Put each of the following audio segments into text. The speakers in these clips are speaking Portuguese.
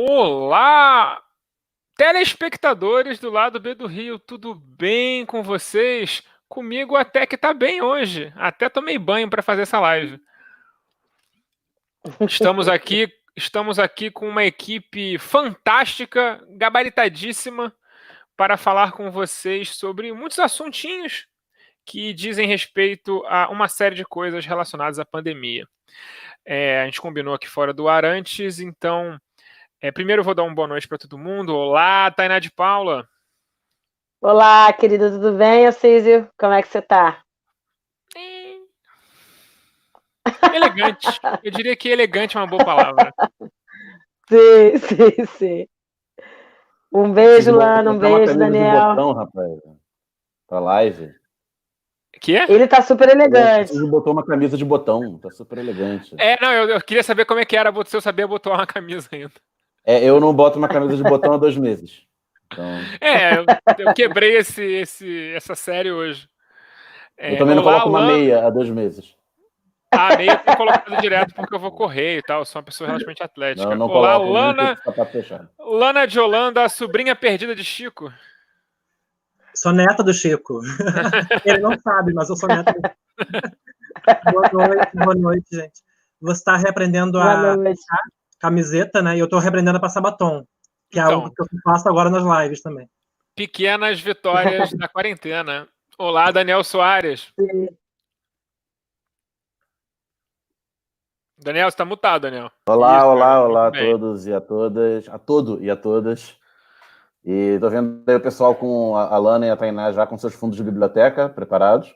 Olá, telespectadores do lado B do Rio, tudo bem com vocês? Comigo até que tá bem hoje. Até tomei banho para fazer essa live. Estamos aqui com uma equipe fantástica, gabaritadíssima, para falar com vocês sobre muitos assuntinhos que dizem respeito a uma série de coisas relacionadas à pandemia. A gente combinou aqui fora do ar antes, então primeiro eu vou dar uma boa noite para todo mundo. Olá, Tainá de Paula. Olá, querida, tudo bem, Assísio? Como é que você tá? Elegante. Eu diria que elegante é uma boa palavra. Sim. Um beijo, Lana, um beijo, Daniel. De botão, rapaz, pra live. Que é? Ele tá super elegante. Você botou uma camisa de botão, tá super elegante. Não, eu queria saber como é que era, se eu sabia botar uma camisa ainda. Eu não boto uma camisa de botão há 2 meses. Então... eu quebrei essa série hoje. Eu também não coloco uma meia há 2 meses. A meia eu tenho colocado direto porque eu vou correr e tal, eu sou uma pessoa relativamente atlética. Não Olá, Lana. Lana de Holanda, a sobrinha perdida de Chico. Sou neta do Chico. Ele não sabe, mas eu sou neta do Chico. Boa noite, gente. Você está reaprendendo a camiseta, né? E eu estou reaprendendo a passar batom, que é algo que eu faço agora nas lives também. Pequenas vitórias da quarentena. Olá, Daniel Soares. Sim. Daniel, você está mutado, Daniel. Olá a todos e a todas. A todo e a todas. E tô vendo aí o pessoal com a Lana e a Tainá já com seus fundos de biblioteca preparados.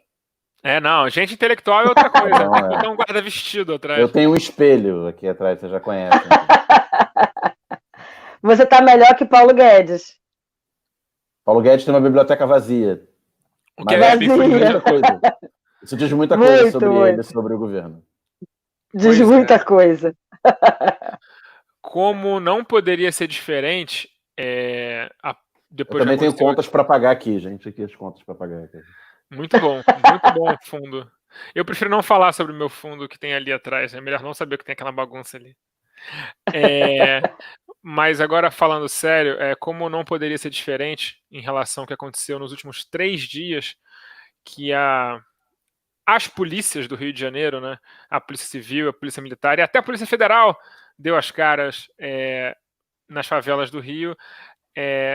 Não, gente intelectual é outra coisa. Tem que botar um guarda-vestido atrás. Eu tenho um espelho aqui atrás, você já conhece. Você tá melhor que Paulo Guedes. Paulo Guedes tem uma biblioteca vazia. O que é bem muita coisa. Isso diz muita coisa sobre ele, sobre o governo. Diz muita coisa. Como não poderia ser diferente, depois eu também tenho contas para pagar aqui, gente. Aqui as contas para pagar aqui. Muito bom o fundo. Eu prefiro não falar sobre o meu fundo que tem ali atrás. É melhor não saber que tem aquela bagunça ali. Mas agora falando sério, como não poderia ser diferente em relação ao que aconteceu nos últimos 3 dias, que as polícias do Rio de Janeiro, né, a Polícia Civil, a Polícia Militar e até a Polícia Federal deu as caras nas favelas do Rio.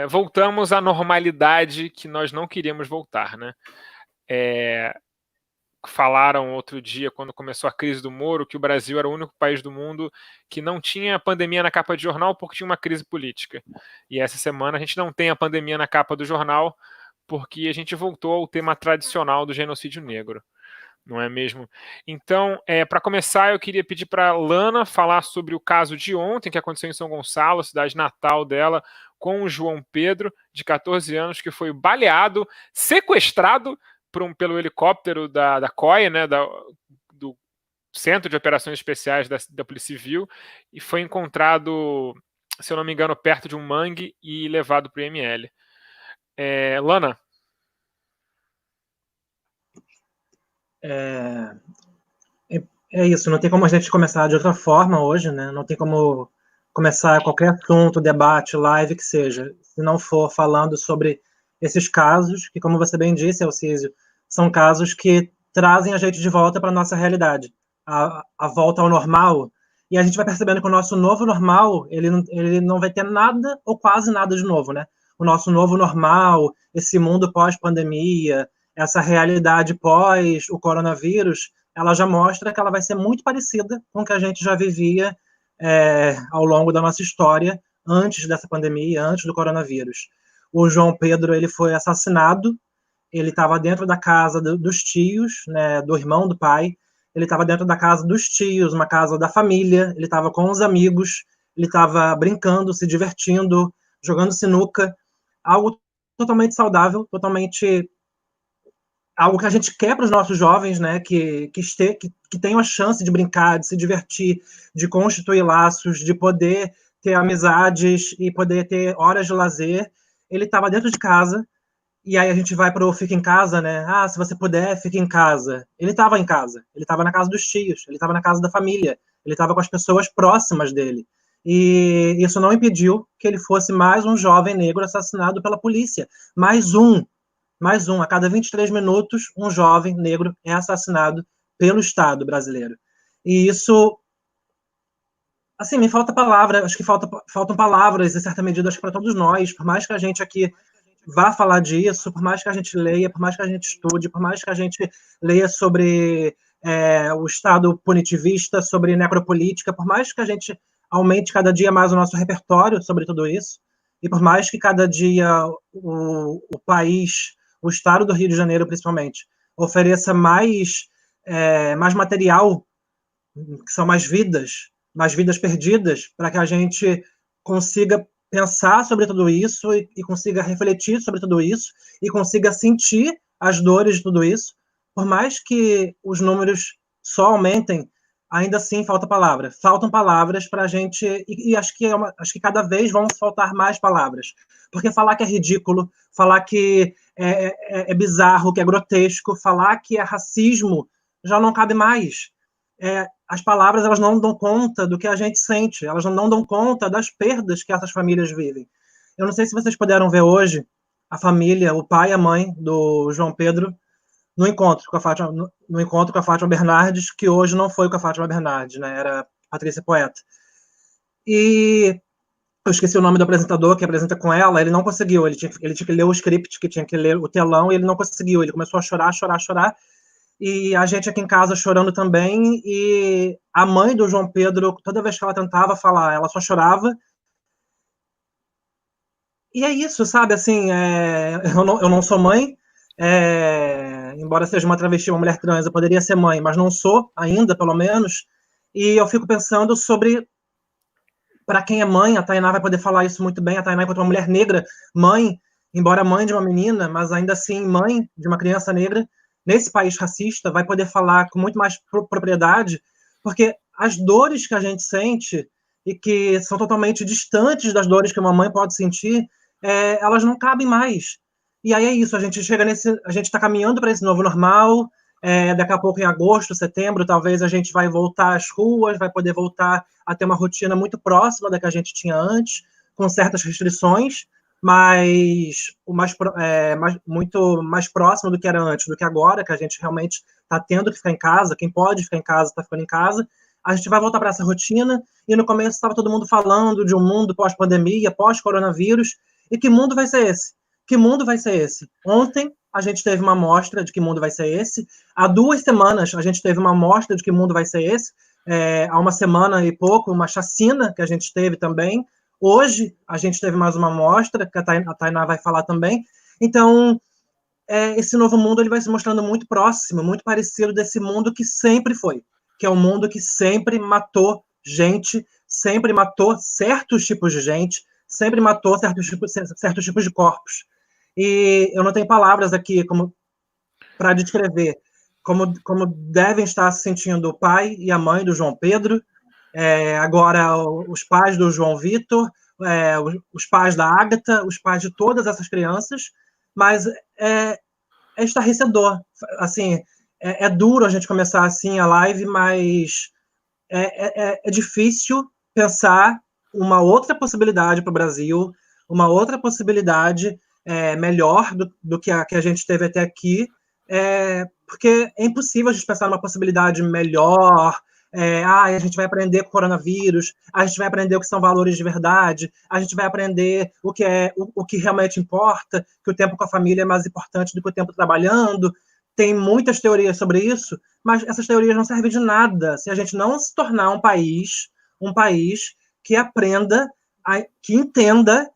Voltamos à normalidade que nós não queríamos voltar, né? Falaram outro dia, quando começou a crise do Moro, que o Brasil era o único país do mundo que não tinha pandemia na capa de jornal porque tinha uma crise política. E essa semana a gente não tem a pandemia na capa do jornal porque a gente voltou ao tema tradicional do genocídio negro. Não é mesmo? Então, para começar, eu queria pedir para a Lana falar sobre o caso de ontem, que aconteceu em São Gonçalo, cidade natal dela, com o João Pedro, de 14 anos, que foi baleado, sequestrado pelo helicóptero da COI, né, do Centro de Operações Especiais da Polícia Civil, e foi encontrado, se eu não me engano, perto de um mangue e levado para o IML. Lana? É isso, não tem como a gente começar de outra forma hoje, né? Não tem como começar qualquer assunto, debate, live que seja, se não for falando sobre esses casos, que, como você bem disse, Alcísio, são casos que trazem a gente de volta para a nossa realidade, a volta ao normal, e a gente vai percebendo que o nosso novo normal, ele não vai ter nada ou quase nada de novo, né? O nosso novo normal, esse mundo pós-pandemia, essa realidade pós o coronavírus, ela já mostra que ela vai ser muito parecida com o que a gente já vivia ao longo da nossa história, antes dessa pandemia, antes do coronavírus. O João Pedro, ele foi assassinado, ele estava dentro da casa dos tios, né, do irmão do pai, ele estava dentro da casa dos tios, uma casa da família, ele estava com os amigos, ele estava brincando, se divertindo, jogando sinuca, algo totalmente saudável, totalmente algo que a gente quer para os nossos jovens, né, que tenham a chance de brincar, de se divertir, de constituir laços, de poder ter amizades e poder ter horas de lazer. Ele estava dentro de casa, e aí a gente vai para o fica em casa, né? Se você puder, fica em casa. Ele estava em casa, ele estava na casa dos tios, ele estava na casa da família, ele estava com as pessoas próximas dele. E isso não impediu que ele fosse mais um jovem negro assassinado pela polícia. Mais um. A cada 23 minutos, um jovem negro é assassinado pelo Estado brasileiro. E isso, assim, me falta palavra, acho que faltam palavras, em certa medida, para todos nós, por mais que a gente aqui vá falar disso, por mais que a gente leia, por mais que a gente estude, por mais que a gente leia sobre o Estado punitivista, sobre necropolítica, por mais que a gente aumente cada dia mais o nosso repertório sobre tudo isso, e por mais que cada dia o país, o Estado do Rio de Janeiro, principalmente, ofereça mais material, que são mais vidas perdidas, para que a gente consiga pensar sobre tudo isso e consiga refletir sobre tudo isso e consiga sentir as dores de tudo isso. Por mais que os números só aumentem, ainda assim faltam palavras para a gente, e acho que cada vez vão faltar mais palavras, porque falar que é ridículo, falar que é bizarro, que é grotesco, falar que é racismo, já não cabe mais. As palavras, elas não dão conta do que a gente sente, elas não dão conta das perdas que essas famílias vivem. Eu não sei se vocês puderam ver hoje a família, o pai e a mãe do João Pedro, no encontro com a Fátima Bernardes, que hoje não foi com a Fátima Bernardes, né? Era Patrícia Poeta. E eu esqueci o nome do apresentador que apresenta com ela, ele não conseguiu, ele tinha que ler o script, que tinha que ler o telão, e ele não conseguiu, ele começou a chorar, e a gente aqui em casa chorando também, e a mãe do João Pedro, toda vez que ela tentava falar, ela só chorava. E é isso, sabe, assim, eu não sou mãe, embora seja uma travesti, uma mulher trans, eu poderia ser mãe, mas não sou ainda, pelo menos, e eu fico pensando sobre, para quem é mãe, a Tainá vai poder falar isso muito bem, a Tainá enquanto uma mulher negra, mãe, embora mãe de uma menina, mas ainda assim mãe de uma criança negra, nesse país racista, vai poder falar com muito mais propriedade, porque as dores que a gente sente, e que são totalmente distantes das dores que uma mãe pode sentir, elas não cabem mais. E aí é isso, a gente está caminhando para esse novo normal, daqui a pouco em agosto, setembro, talvez a gente vai voltar às ruas, vai poder voltar a ter uma rotina muito próxima da que a gente tinha antes, com certas restrições, mas muito mais próximo do que era antes, do que agora, que a gente realmente está tendo que ficar em casa, quem pode ficar em casa está ficando em casa. A gente vai voltar para essa rotina, e no começo estava todo mundo falando de um mundo pós-pandemia, pós-coronavírus, e que mundo vai ser esse? Que mundo vai ser esse? Ontem a gente teve uma amostra de que mundo vai ser esse, há 2 semanas a gente teve uma amostra de que mundo vai ser esse, há uma semana e pouco, uma chacina que a gente teve também. Hoje a gente teve mais uma amostra, que a Tainá vai falar também. Então, esse novo mundo ele vai se mostrando muito próximo, muito parecido desse mundo que sempre foi, que é um mundo que sempre matou gente, sempre matou certos tipos de gente, sempre matou certos tipos de corpos. E eu não tenho palavras aqui para descrever como devem estar se sentindo o pai e a mãe do João Pedro, agora os pais do João Vitor, os pais da Ágata, os pais de todas essas crianças, mas é estarrecedor. Assim, é duro a gente começar assim a live, mas é difícil pensar uma outra possibilidade para o Brasil, uma outra possibilidade melhor do que a gente teve até aqui, porque é impossível a gente pensar numa possibilidade melhor. A gente vai aprender com o coronavírus, a gente vai aprender o que são valores de verdade, a gente vai aprender o que realmente importa, que o tempo com a família é mais importante do que o tempo trabalhando. Tem muitas teorias sobre isso, mas essas teorias não servem de nada se a gente não se tornar um país que aprenda, que entenda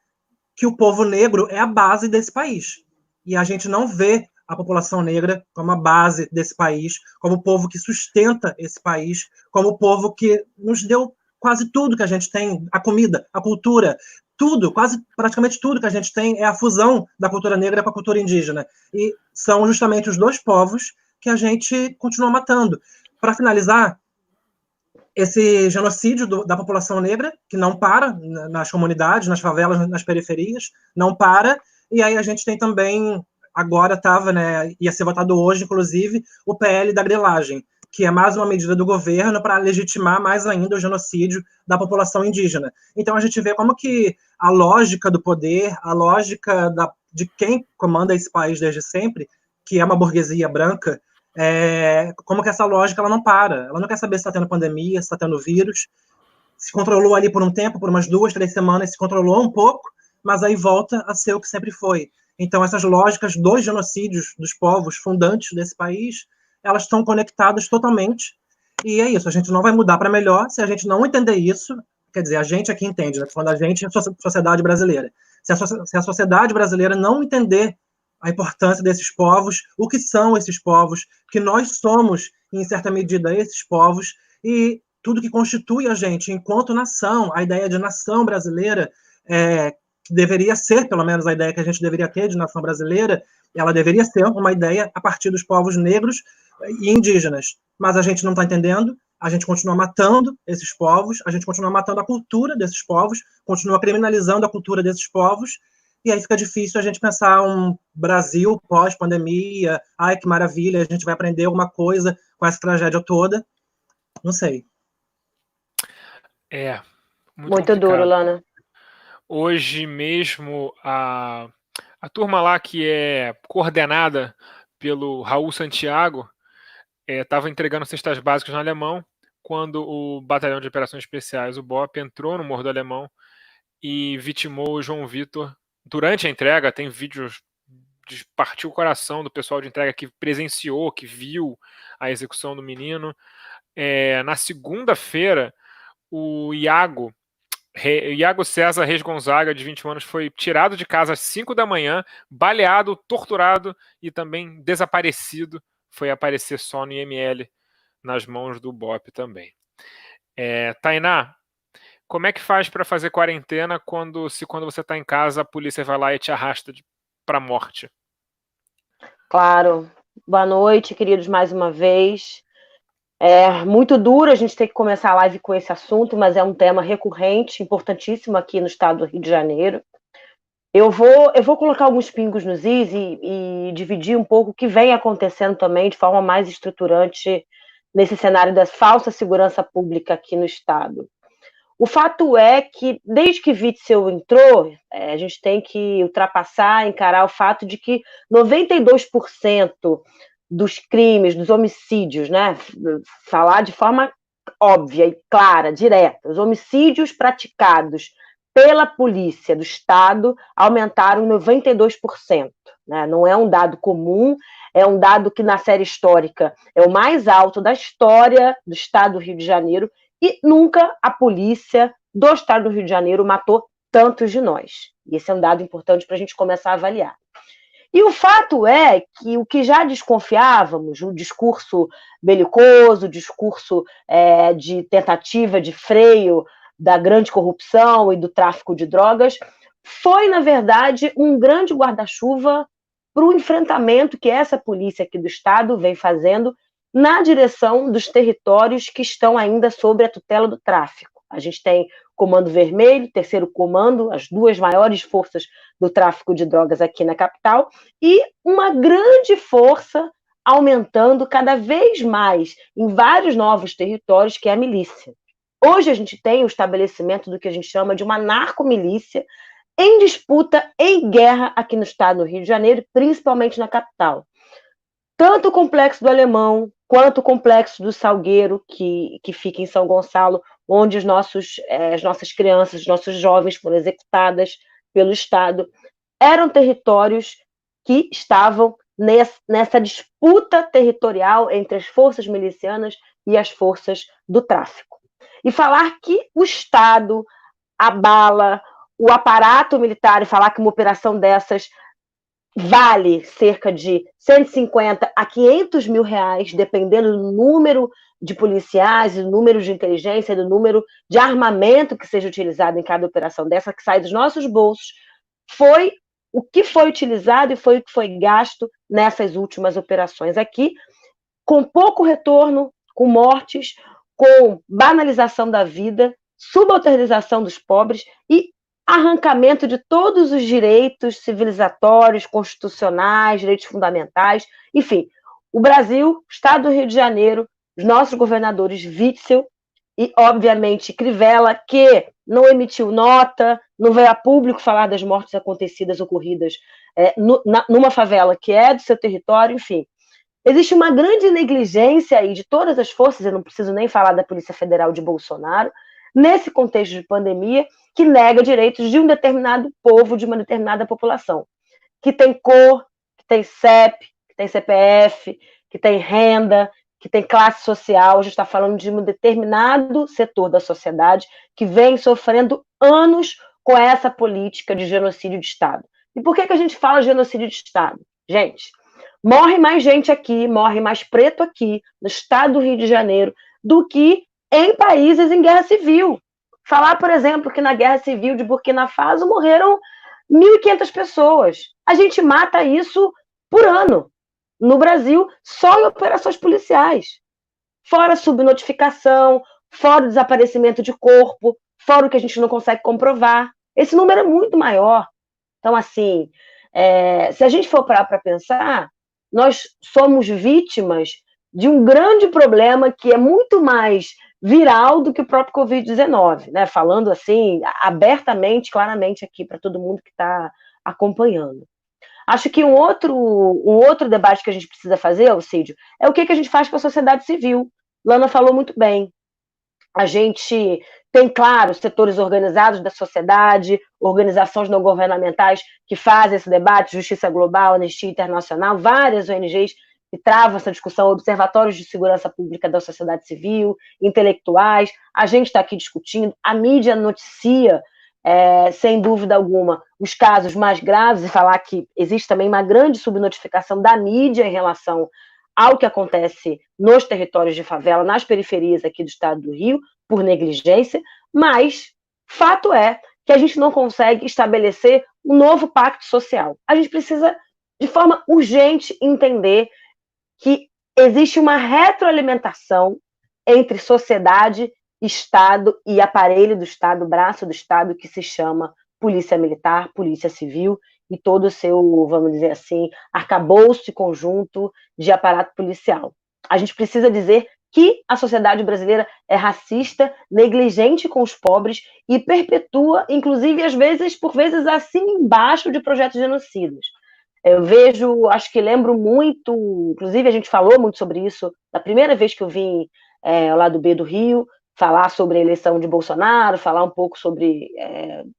que o povo negro é a base desse país. E a gente não vê a população negra como a base desse país, como o povo que sustenta esse país, como o povo que nos deu quase tudo que a gente tem, a comida, a cultura, tudo, praticamente tudo que a gente tem é a fusão da cultura negra com a cultura indígena. E são justamente os 2 povos que a gente continua matando. Para finalizar, esse genocídio da população negra, que não para nas comunidades, nas favelas, nas periferias, não para. E aí a gente tem também, agora ia ser votado hoje, inclusive, o PL da grilagem, que é mais uma medida do governo para legitimar mais ainda o genocídio da população indígena. Então a gente vê como que a lógica do poder, a lógica de quem comanda esse país desde sempre, que é uma burguesia branca, como que essa lógica ela não para. Ela não quer saber se está tendo pandemia, se está tendo vírus. Se controlou ali por um tempo, por umas 2, 3 semanas, se controlou um pouco, mas aí volta a ser o que sempre foi. Então, essas lógicas dos genocídios dos povos fundantes desse país, elas estão conectadas totalmente, e é isso, a gente não vai mudar para melhor se a gente não entender isso, quer dizer, a gente aqui entende, né? Quando a gente é a sociedade brasileira. Se a sociedade brasileira não entender a importância desses povos, o que são esses povos, que nós somos, em certa medida, esses povos, e tudo que constitui a gente enquanto nação, a ideia de nação brasileira, que deveria ser, pelo menos a ideia que a gente deveria ter de nação brasileira, ela deveria ser uma ideia a partir dos povos negros e indígenas. Mas a gente não está entendendo, a gente continua matando esses povos, a gente continua matando a cultura desses povos, continua criminalizando a cultura desses povos, e aí fica difícil a gente pensar um Brasil pós-pandemia, ai que maravilha, a gente vai aprender alguma coisa com essa tragédia toda. Não sei. Muito duro, Lana. Hoje mesmo, a turma lá que é coordenada pelo Raul Santiago estava entregando cestas básicas no Alemão, quando o Batalhão de Operações Especiais, o BOP, entrou no Morro do Alemão e vitimou o João Vitor. Durante a entrega, tem vídeos de partir o coração do pessoal de entrega que presenciou, que viu a execução do menino. Na segunda-feira, o Iago César Reis Gonzaga, de 21 anos, foi tirado de casa às 5 da manhã, baleado, torturado e também desaparecido. Foi aparecer só no IML, nas mãos do BOP também. Tainá, como é que faz para fazer quarentena quando você está em casa, a polícia vai lá e te arrasta para a morte? Claro. Boa noite, queridos, mais uma vez. É muito duro a gente ter que começar a live com esse assunto, mas é um tema recorrente, importantíssimo aqui no estado do Rio de Janeiro. Eu vou colocar alguns pingos nos is e dividir um pouco o que vem acontecendo também de forma mais estruturante nesse cenário da falsa segurança pública aqui no estado. O fato é que, desde que Witzel entrou, a gente tem que ultrapassar, encarar o fato de que 92% dos crimes, dos homicídios, né, falar de forma óbvia e clara, direta, os homicídios praticados pela polícia do Estado aumentaram 92%. Né? Não é um dado comum, é um dado que na série histórica é o mais alto da história do Estado do Rio de Janeiro, e nunca a polícia do Estado do Rio de Janeiro matou tantos de nós. E esse é um dado importante para a gente começar a avaliar. E o fato é que o que já desconfiávamos, o discurso belicoso, o discurso de tentativa de freio da grande corrupção e do tráfico de drogas, foi, na verdade, um grande guarda-chuva para o enfrentamento que essa polícia aqui do Estado vem fazendo na direção dos territórios que estão ainda sob a tutela do tráfico. A gente tem Comando Vermelho, Terceiro Comando, as duas maiores forças do tráfico de drogas aqui na capital, e uma grande força aumentando cada vez mais em vários novos territórios, que é a milícia. Hoje a gente tem o estabelecimento do que a gente chama de uma narcomilícia em disputa, em guerra aqui no estado do Rio de Janeiro, principalmente na capital. Tanto o Complexo do Alemão, quanto o Complexo do Salgueiro, que fica em São Gonçalo, onde as nossas crianças, os nossos jovens foram executadas pelo Estado, eram territórios que estavam nessa disputa territorial entre as forças milicianas e as forças do tráfico. E falar que o Estado abala o aparato militar e falar que uma operação dessas vale cerca de 150 a 500 mil reais, dependendo do número de policiais, do número de inteligência, do número de armamento que seja utilizado em cada operação dessa, que sai dos nossos bolsos, foi o que foi utilizado e foi o que foi gasto nessas últimas operações aqui, com pouco retorno, com mortes, com banalização da vida, subalternização dos pobres e arrancamento de todos os direitos civilizatórios, constitucionais, direitos fundamentais, enfim. O Brasil, o Estado do Rio de Janeiro, os nossos governadores Witzel e, obviamente, Crivella, que não emitiu nota, não veio a público falar das mortes ocorridas numa favela que é do seu território, enfim. Existe uma grande negligência aí de todas as forças, eu não preciso nem falar da Polícia Federal de Bolsonaro, nesse contexto de pandemia, que nega direitos de um determinado povo, de uma determinada população, que tem cor, que tem CEP, que tem CPF, que tem renda, que tem classe social. A gente está falando de um determinado setor da sociedade que vem sofrendo anos com essa política de genocídio de Estado. E por que a gente fala genocídio de Estado? Gente, morre mais gente aqui, morre mais preto aqui, no estado do Rio de Janeiro, do que em países em guerra civil. Falar, por exemplo, que na guerra civil de Burkina Faso morreram 1.500 pessoas. A gente mata isso por ano. No Brasil, só em operações policiais. Fora subnotificação, fora o desaparecimento de corpo, fora o que a gente não consegue comprovar. Esse número é muito maior. Então, assim, se a gente for parar para pensar, nós somos vítimas de um grande problema que é muito mais viral do que o próprio Covid-19, né? Falando assim, abertamente, claramente aqui para todo mundo que está acompanhando. Acho que um outro debate que a gente precisa fazer, Alcídio, é o que a gente faz com a sociedade civil. Lana falou muito bem. A gente tem, claro, setores organizados da sociedade, organizações não governamentais que fazem esse debate, Justiça Global, Anistia Internacional, várias ONGs que travam essa discussão, observatórios de segurança pública da sociedade civil, intelectuais. A gente está aqui discutindo, a mídia noticia, sem dúvida alguma, os casos mais graves, e falar que existe também uma grande subnotificação da mídia em relação ao que acontece nos territórios de favela, nas periferias aqui do estado do Rio, por negligência, mas fato é que a gente não consegue estabelecer um novo pacto social. A gente precisa, de forma urgente, entender que existe uma retroalimentação entre sociedade, Estado e aparelho do Estado, braço do Estado, que se chama Polícia Militar, Polícia Civil, e todo o seu, vamos dizer assim, arcabouço conjunto de aparato policial. A gente precisa dizer que a sociedade brasileira é racista, negligente com os pobres e perpetua, inclusive, às vezes, por vezes, acima e embaixo de projetos genocidas. Eu vejo, acho que lembro muito, inclusive a gente falou muito sobre isso da primeira vez que eu vim ao lado B do Rio, falar sobre a eleição de Bolsonaro, falar um pouco sobre,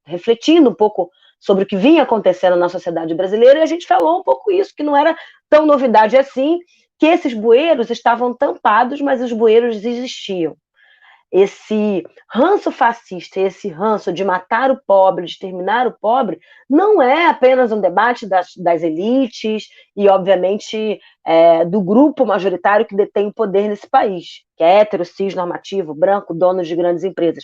refletindo um pouco sobre o que vinha acontecendo na sociedade brasileira, e a gente falou um pouco isso, que não era tão novidade assim, que esses bueiros estavam tampados, mas os bueiros existiam. Esse ranço fascista, esse ranço de matar o pobre, de exterminar o pobre, não é apenas um debate das elites e, obviamente, do grupo majoritário que detém o poder nesse país, que é hétero, cis, normativo, branco, donos de grandes empresas.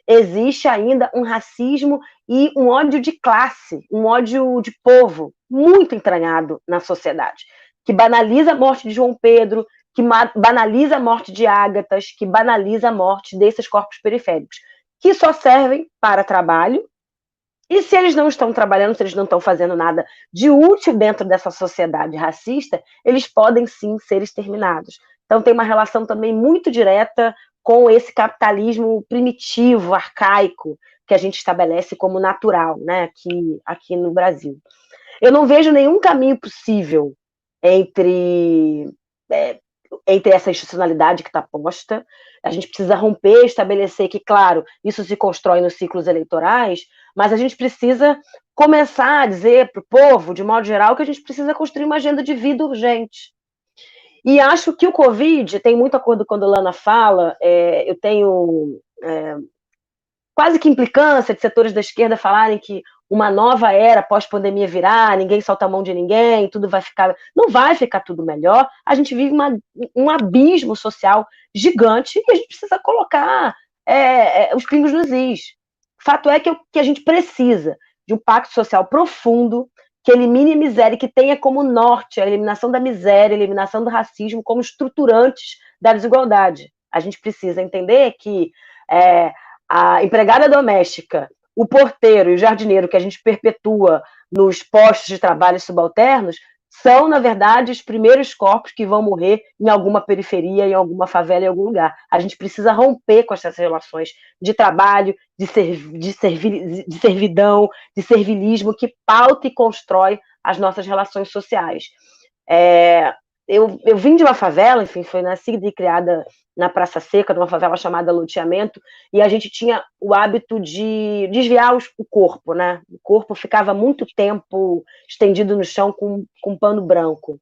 Existe ainda um racismo e um ódio de classe, um ódio de povo muito entranhado na sociedade, que banaliza a morte de João Pedro, que banaliza a morte de Ágatas, que banaliza a morte desses corpos periféricos, que só servem para trabalho, e se eles não estão trabalhando, se eles não estão fazendo nada de útil dentro dessa sociedade racista, eles podem sim ser exterminados. Então tem uma relação também muito direta com esse capitalismo primitivo, arcaico, que a gente estabelece como natural, né, aqui no Brasil. Eu não vejo nenhum caminho possível entre essa institucionalidade que está posta. A gente precisa romper, estabelecer que, claro, isso se constrói nos ciclos eleitorais, mas a gente precisa começar a dizer para o povo, de modo geral, que a gente precisa construir uma agenda de vida urgente. E acho que o Covid tem muito acordo quando a Lana fala, eu tenho quase que implicância de setores da esquerda falarem que uma nova era pós-pandemia virá, ninguém solta a mão de ninguém, tudo vai ficar... Não vai ficar tudo melhor, a gente vive um abismo social gigante e a gente precisa colocar os pingos nos is. Fato é que a gente precisa de um pacto social profundo, que elimine a miséria, que tenha como norte a eliminação da miséria, a eliminação do racismo como estruturantes da desigualdade. A gente precisa entender que a empregada doméstica, o porteiro e o jardineiro que a gente perpetua nos postos de trabalho subalternos são, na verdade, os primeiros corpos que vão morrer em alguma periferia, em alguma favela, em algum lugar. A gente precisa romper com essas relações de trabalho, de servidão, de servilismo, que pauta e constrói as nossas relações sociais. Eu vim de uma favela, enfim, foi nascida e criada na Praça Seca, numa favela chamada Loteamento, e a gente tinha o hábito de desviar o corpo, né? O corpo ficava muito tempo estendido no chão com pano branco.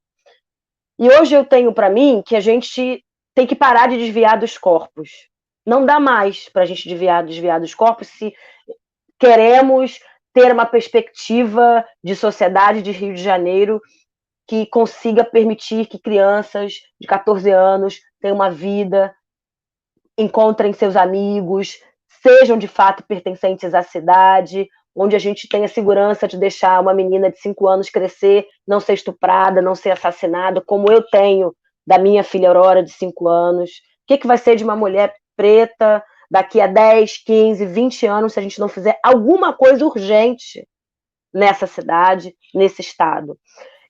E hoje eu tenho para mim que a gente tem que parar de desviar dos corpos. Não dá mais para a gente desviar dos corpos se queremos ter uma perspectiva de sociedade de Rio de Janeiro que consiga permitir que crianças de 14 anos tenham uma vida, encontrem seus amigos, sejam de fato pertencentes à cidade, onde a gente tenha segurança de deixar uma menina de 5 anos crescer, não ser estuprada, não ser assassinada, como eu tenho da minha filha Aurora, de 5 anos. O que vai ser de uma mulher preta daqui a 10, 15, 20 anos se a gente não fizer alguma coisa urgente nessa cidade, nesse estado?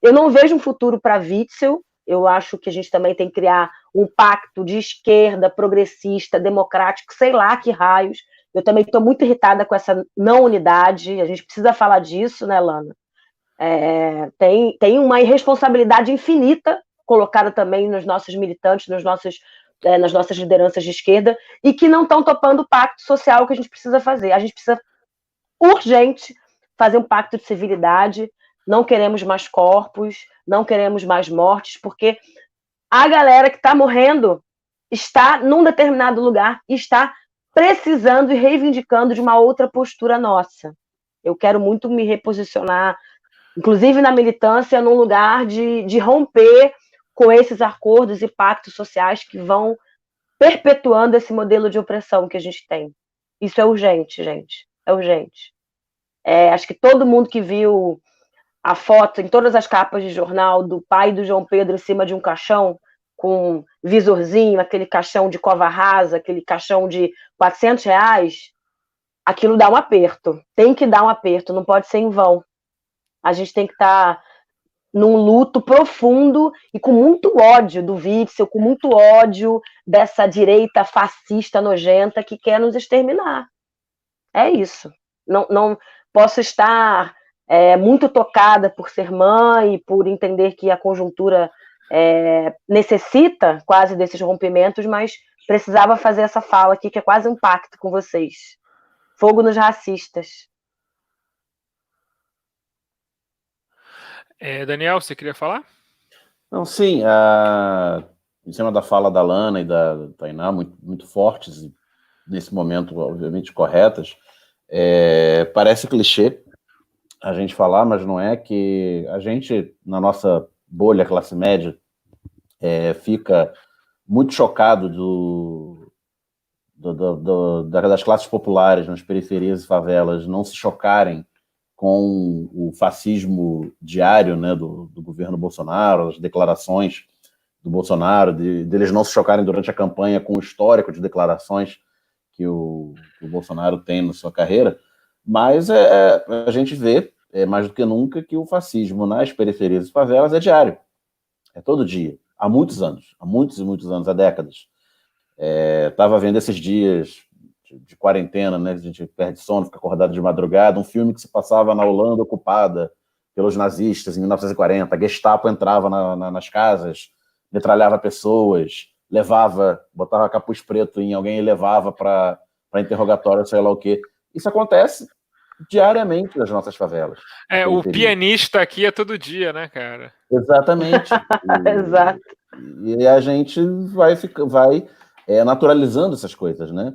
Eu não vejo um futuro para Witzel. Eu acho que a gente também tem que criar um pacto de esquerda, progressista, democrático, sei lá que raios. Eu também estou muito irritada com essa não unidade. A gente precisa falar disso, né, Lana? Tem uma irresponsabilidade infinita colocada também nos nossos militantes, nas nossas lideranças de esquerda, e que não estão topando o pacto social que a gente precisa fazer. A gente precisa, urgente, fazer um pacto de civilidade. Não queremos mais corpos, não queremos mais mortes, porque a galera que está morrendo está num determinado lugar e está precisando e reivindicando de uma outra postura nossa. Eu quero muito me reposicionar, inclusive na militância, num lugar de romper com esses acordos e pactos sociais que vão perpetuando esse modelo de opressão que a gente tem. Isso é urgente, gente. É urgente. Acho que todo mundo que viu a foto em todas as capas de jornal do pai do João Pedro em cima de um caixão com visorzinho, aquele caixão de cova rasa, aquele caixão de R$400, aquilo dá um aperto. Tem que dar um aperto, não pode ser em vão. A gente tem que estar num luto profundo e com muito ódio do Witzel, com muito ódio dessa direita fascista nojenta que quer nos exterminar. É isso. Não posso estar muito tocada por ser mãe e por entender que a conjuntura necessita quase desses rompimentos, mas precisava fazer essa fala aqui, que é quase um pacto com vocês. Fogo nos racistas. Daniel, você queria falar? Não, sim. Em cima da fala da Lana e da Tainá, muito, muito fortes, e nesse momento, obviamente, corretas, parece clichê a gente falar, mas não é, que a gente, na nossa bolha classe média, fica muito chocado das classes populares nas periferias e favelas não se chocarem com o fascismo diário, né, do governo Bolsonaro, as declarações do Bolsonaro, deles não se chocarem durante a campanha com o histórico de declarações que o Bolsonaro tem na sua carreira, mas a gente vê, mais do que nunca, que o fascismo nas periferias e favelas é diário, é todo dia, há muitos anos, há muitos e muitos anos, há décadas. Estava vendo esses dias de quarentena, né, a gente perde sono, fica acordado de madrugada, um filme que se passava na Holanda ocupada pelos nazistas em 1940, a Gestapo entrava nas casas, metralhava pessoas, botava capuz preto em alguém e levava para interrogatório, sei lá o quê. Isso acontece diariamente nas nossas favelas. O pianista aqui é todo dia, né, cara? Exatamente. Exato. E a gente vai naturalizando essas coisas, né?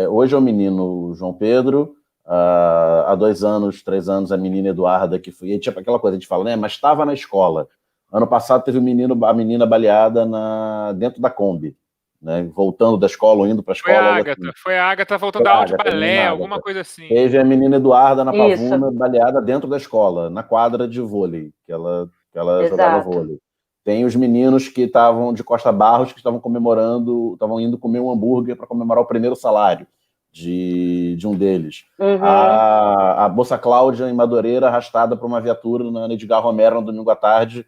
Hoje é o menino João Pedro, há 2 anos, 3 anos, a menina Eduarda, que foi... Tipo aquela coisa, a gente fala, né? Mas estava na escola. Ano passado teve a menina baleada dentro da Kombi, né? Voltando da escola ou indo para a escola. Foi a Agatha voltando da aula de balé, alguma coisa assim. Teve a menina Eduarda na Pavuna, baleada dentro da escola, na quadra de vôlei, que ela jogava vôlei. Tem os meninos que estavam de Costa Barros, que estavam indo comer um hambúrguer para comemorar o primeiro salário de um deles. Uhum. A moça Cláudia, em Madureira, arrastada por uma viatura na Edgar Romero no domingo à tarde,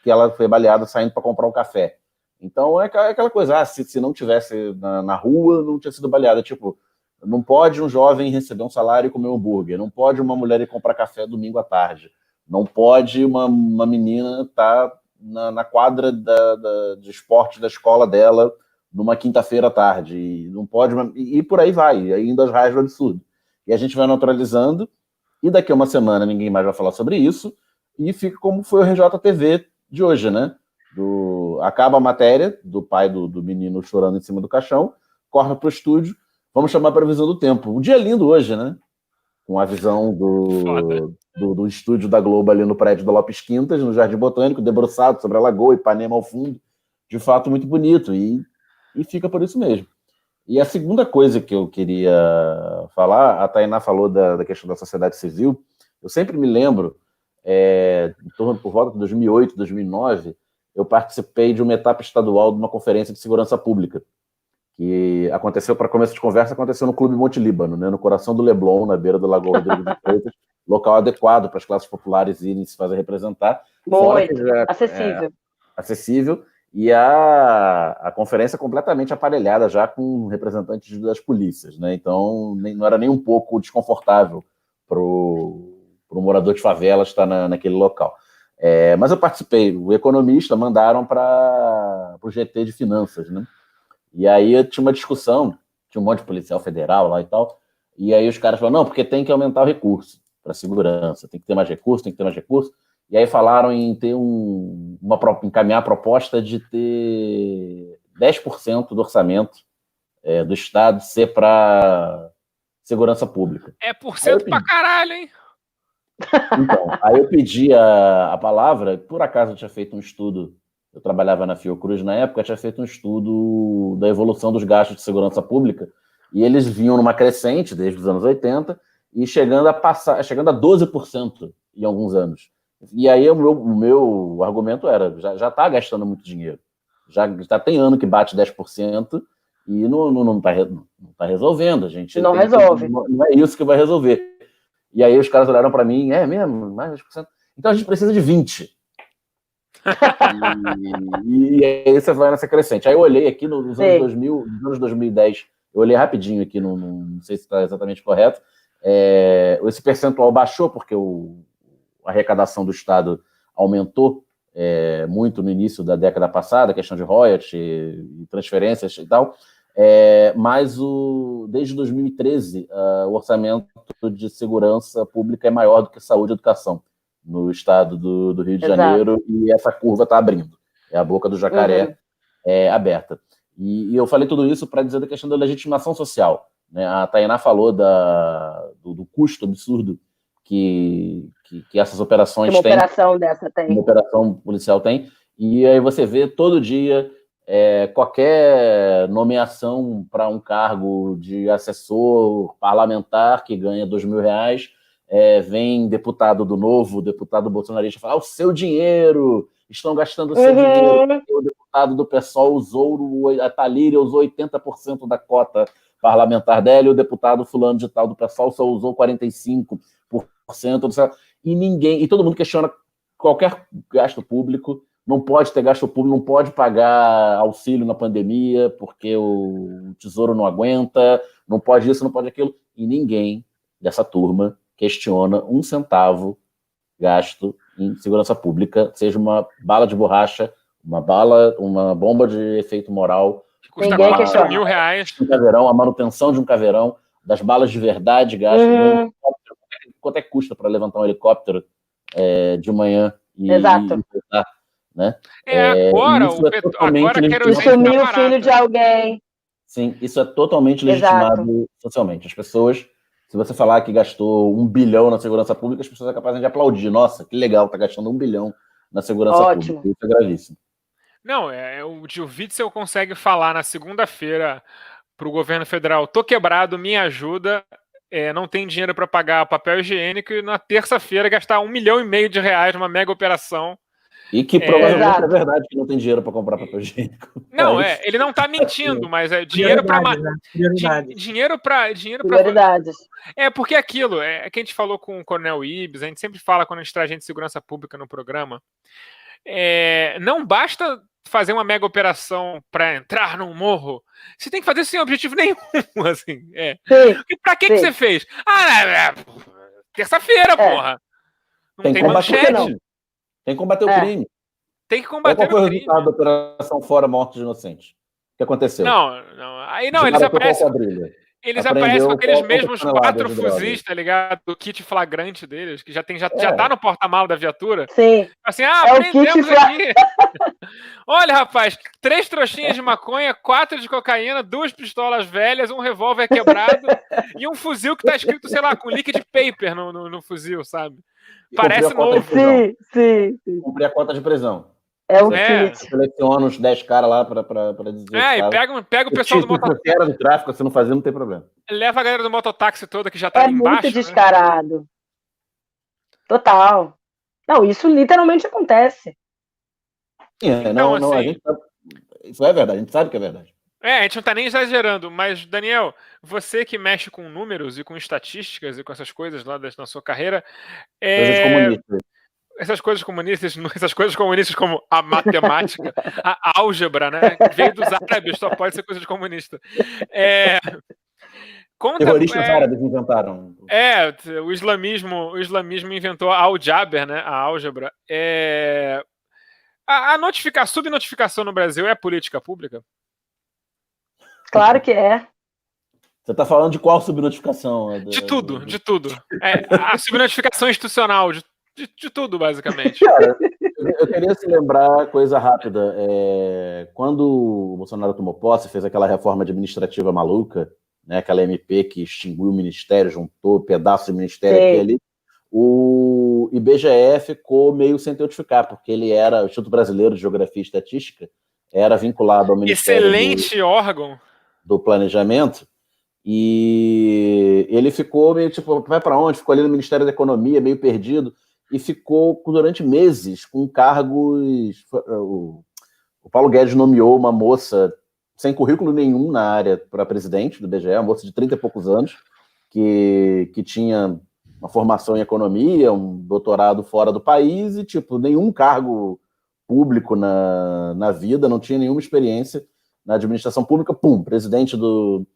que ela foi baleada saindo para comprar um café. Então é aquela coisa, se não tivesse na rua, não tinha sido baleada. Tipo, não pode um jovem receber um salário e comer um hambúrguer, não pode uma mulher ir comprar café domingo à tarde, não pode uma menina estar na quadra de esporte da escola dela numa quinta-feira à tarde, e não pode, e por aí vai, e ainda as raias do absurdo. E a gente vai naturalizando, e daqui a uma semana ninguém mais vai falar sobre isso, e fica como foi o RJTV de hoje, né? Acaba a matéria do pai do menino chorando em cima do caixão, corre para o estúdio, vamos chamar a previsão do tempo. Um dia lindo hoje, né? Com a visão do estúdio da Globo ali no prédio da Lopes Quintas, no Jardim Botânico, debruçado sobre a lagoa, Ipanema ao fundo. De fato, muito bonito. E fica por isso mesmo. E a segunda coisa que eu queria falar, a Tainá falou da questão da sociedade civil. Eu sempre me lembro, em torno por volta de 2008, 2009, eu participei de uma etapa estadual de uma conferência de segurança pública, que aconteceu, para começo de conversa, aconteceu no Clube Monte Líbano, né, no coração do Leblon, na beira do Lagoa Rodrigo de Freitas, local adequado para as classes populares irem se fazer representar. Muito acessível. Acessível, e a conferência completamente aparelhada já com representantes das polícias, né? Então não era nem um pouco desconfortável para o morador de favela estar naquele local. Mas eu participei, o economista mandaram para o GT de Finanças, né? E aí tinha uma discussão, tinha um monte de policial federal lá e tal, e aí os caras falaram, não, porque tem que aumentar o recurso para segurança, tem que ter mais recurso, tem que ter mais recurso. E aí falaram em ter encaminhar a proposta de ter 10% do orçamento do Estado ser para segurança pública. É por cento pra caralho, hein? Então, aí eu pedi a palavra, por acaso eu tinha feito um estudo, eu trabalhava na Fiocruz na época, eu tinha feito um estudo da evolução dos gastos de segurança pública, e eles vinham numa crescente desde os anos 80, e chegando a 12% em alguns anos. E aí o meu argumento era, já está gastando muito dinheiro, já tem ano que bate 10%, e não tá resolvendo, a gente não resolve. Não é isso que vai resolver. E aí os caras olharam para mim, mesmo, mais 10%? Então a gente precisa de 20%. e aí você vai nessa crescente. Aí eu olhei aqui nos anos 2000, nos anos 2010, eu olhei rapidinho aqui, não sei se está exatamente correto, esse percentual baixou porque a arrecadação do Estado aumentou muito no início da década passada, questão de royalties e transferências e tal, mas desde 2013 o orçamento de segurança pública é maior do que saúde e educação no estado do Rio de Janeiro, e essa curva está abrindo. A boca do jacaré aberta. E eu falei tudo isso para dizer da questão da legitimação social, né? A Tainá falou do custo absurdo que essas operações têm. Uma operação dessa tem. Uma operação policial tem. E aí você vê todo dia qualquer nomeação para um cargo de assessor parlamentar que ganha R$2.000, vem deputado do Novo, deputado bolsonarista, fala, o seu dinheiro, estão gastando o seu dinheiro. O deputado do PSOL a Thalíria usou 80% da cota parlamentar dela, e o deputado fulano de tal do PSOL só usou 45%. E todo mundo questiona qualquer gasto público. Não pode ter gasto público, não pode pagar auxílio na pandemia, porque o Tesouro não aguenta, não pode isso, não pode aquilo. E ninguém dessa turma questiona um centavo gasto em segurança pública, seja uma bala de borracha, uma bomba de efeito moral, que custa R$4.000, um caveirão, a manutenção de um caveirão, das balas de verdade, gasto. Quanto é que custa para levantar um helicóptero de manhã Exato. Né? Agora quero sumir o filho de alguém. Sim, isso é totalmente legitimado socialmente. As pessoas, se você falar que gastou R$1 bilhão na segurança pública, as pessoas são capazes de aplaudir. Nossa, que legal, tá gastando R$1 bilhão na segurança pública. Isso é gravíssimo. Não, o Gil Witzel consegue falar na segunda-feira para o governo federal, tô quebrado, me ajuda, não tem dinheiro para pagar papel higiênico, e na terça-feira gastar R$1,5 milhão numa mega operação. E que provavelmente é verdade que não tem dinheiro para comprar papel higiênico. Não, ele não está mentindo, mas é dinheiro para dinheiro para prioridades. Porque aquilo que a gente falou com o Coronel Ibs, a gente sempre fala quando a gente traz gente de segurança pública no programa. não basta fazer uma mega operação para entrar num morro. Você tem que fazer sem objetivo nenhum, assim. E pra que você fez? Terça-feira, porra. Não tem manchete. Não. Tem que combater o crime. Tem que combater o crime. Qual foi o resultado da operação Fora Morte de Inocentes? O que aconteceu? Não. Aí não, eles aparecem com aqueles mesmos 4 fuzis, tá ligado? Do kit flagrante deles, que já tá no porta-malas da viatura. Sim. Assim, prendemos aqui. Olha, rapaz, 3 trouxinhas de maconha, 4 de cocaína, 2 pistolas velhas, um revólver quebrado e um fuzil que tá escrito, sei lá, com liquid paper no fuzil, sabe? Parece novo. Sim. Cumprir a cota de prisão. É um kit. Seleciona uns 10 caras lá pra dizer. E pega o pessoal do mototáxi. Se era do tráfico, se não fazer, não tem problema. Leva a galera do mototáxi toda que já tá ali embaixo. É muito descarado. Né? Total. Não, isso literalmente acontece. A gente sabe, isso é verdade, a gente sabe que é verdade. A gente não tá nem exagerando, mas, Daniel, você que mexe com números e com estatísticas e com essas coisas lá na sua carreira. Coisas comunistas. Essas coisas comunistas como a matemática, a álgebra, né? Veio dos árabes, só pode ser coisa de comunista. Terroristas árabes inventaram. O islamismo inventou a aljaber, né? A álgebra. A subnotificação no Brasil é política pública? Claro que é. Você está falando de qual subnotificação? De tudo. A subnotificação institucional, de tudo, basicamente. Cara, eu queria se lembrar coisa rápida. Quando o Bolsonaro tomou posse, fez aquela reforma administrativa maluca, né, aquela MP que extinguiu o ministério, juntou pedaços do ministério aqui ali, o IBGE ficou meio sem notificar, porque ele era, o Instituto Brasileiro de Geografia e Estatística, era vinculado ao Ministério órgão do Planejamento, e ele ficou meio tipo, vai para onde? Ficou ali no Ministério da Economia, meio perdido, e ficou durante meses com cargos. O Paulo Guedes nomeou uma moça sem currículo nenhum na área para presidente do IBGE, uma moça de 30 e poucos anos, que tinha uma formação em economia, um doutorado fora do país e, tipo, nenhum cargo público na vida, não tinha nenhuma experiência na administração pública, presidente do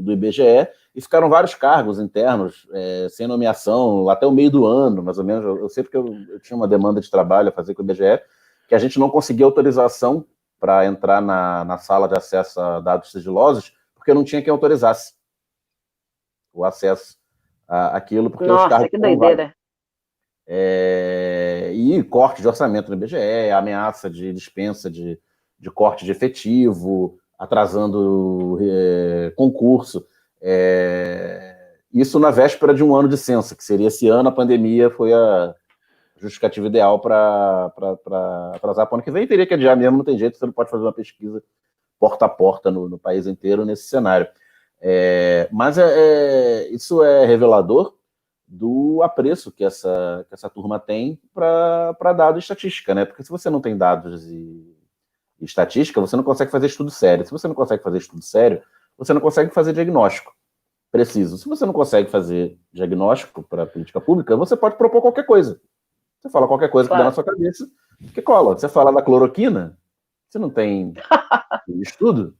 IBGE, e ficaram vários cargos internos, sem nomeação, até o meio do ano, mais ou menos. Eu sei porque eu tinha uma demanda de trabalho a fazer com o IBGE, que a gente não conseguia autorização para entrar na sala de acesso a dados sigilosos, porque não tinha quem autorizasse o acesso àquilo. Porque os cargos que doideira. E corte de orçamento no IBGE, ameaça de dispensa de corte de efetivo, atrasando concurso. Isso na véspera de um ano de censo, que seria esse ano. A pandemia foi a justificativa ideal para atrasar para o ano que vem. Teria que adiar mesmo, não tem jeito, você não pode fazer uma pesquisa porta a porta no país inteiro nesse cenário. Mas isso é revelador do apreço que essa turma tem para dados e estatística, né? Porque se você não tem dados e estatística, você não consegue fazer estudo sério. Se você não consegue fazer estudo sério, você não consegue fazer diagnóstico preciso. Se você não consegue fazer diagnóstico para política pública, você pode propor qualquer coisa. Você fala qualquer coisa que dá na sua cabeça, que cola. Você fala da cloroquina, você não tem estudo?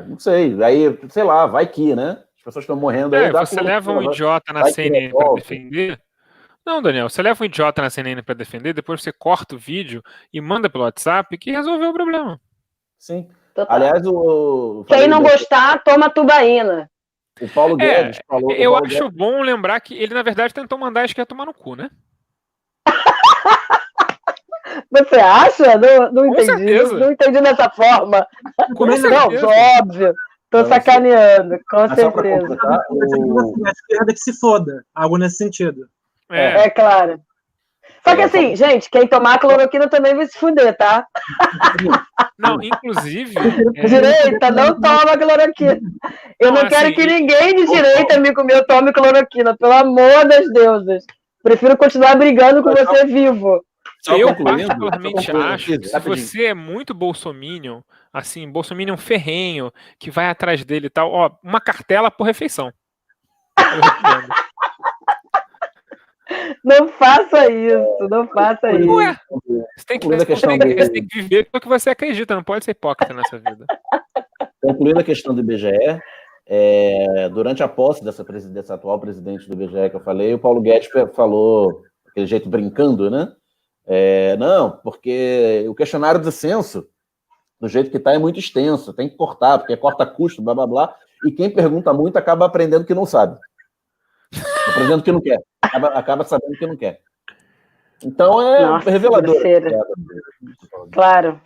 Não sei. Aí, sei lá, vai que, né? As pessoas estão morrendo aí. Você leva um idiota na CNN para defender? Não, Daniel, você leva um idiota na CNN para defender, depois você corta o vídeo e manda pelo WhatsApp que resolveu o problema. Sim. Total. Aliás, quem não gostar, toma tubaína. O Paulo Guedes falou... Eu acho bom lembrar que ele, na verdade, tentou mandar a esquerda tomar no cu, né? Você acha? Não entendi. Certeza. Não entendi dessa forma. Não, óbvio. Tô sacaneando, com certeza. A esquerda que se foda. Algo nesse sentido. É claro. Só que assim, gente, quem tomar cloroquina também vai se fuder, tá? Não, inclusive... Direita, não toma cloroquina. Eu não quero que ninguém de direita, amigo meu, tome cloroquina, pelo amor das deusas. Prefiro continuar brigando com você vivo. Eu particularmente acho que se você é muito bolsominion, assim, bolsominion ferrenho, que vai atrás dele e tal, uma cartela por refeição. Eu recomendo. Não faça isso, não faça isso. Ué, você tem que viver pelo que você acredita, não pode ser hipócrita nessa vida. Concluindo a questão do IBGE, durante a posse dessa atual presidente do IBGE que eu falei, o Paulo Guedes falou, daquele jeito brincando, né? Não, porque o questionário do censo, do jeito que está, é muito extenso, tem que cortar, porque corta custo, blá, blá, blá, e quem pergunta muito acaba aprendendo que não sabe. Aprendendo que não quer. Acaba sabendo que não quer. Então Nossa, revelador. Claro.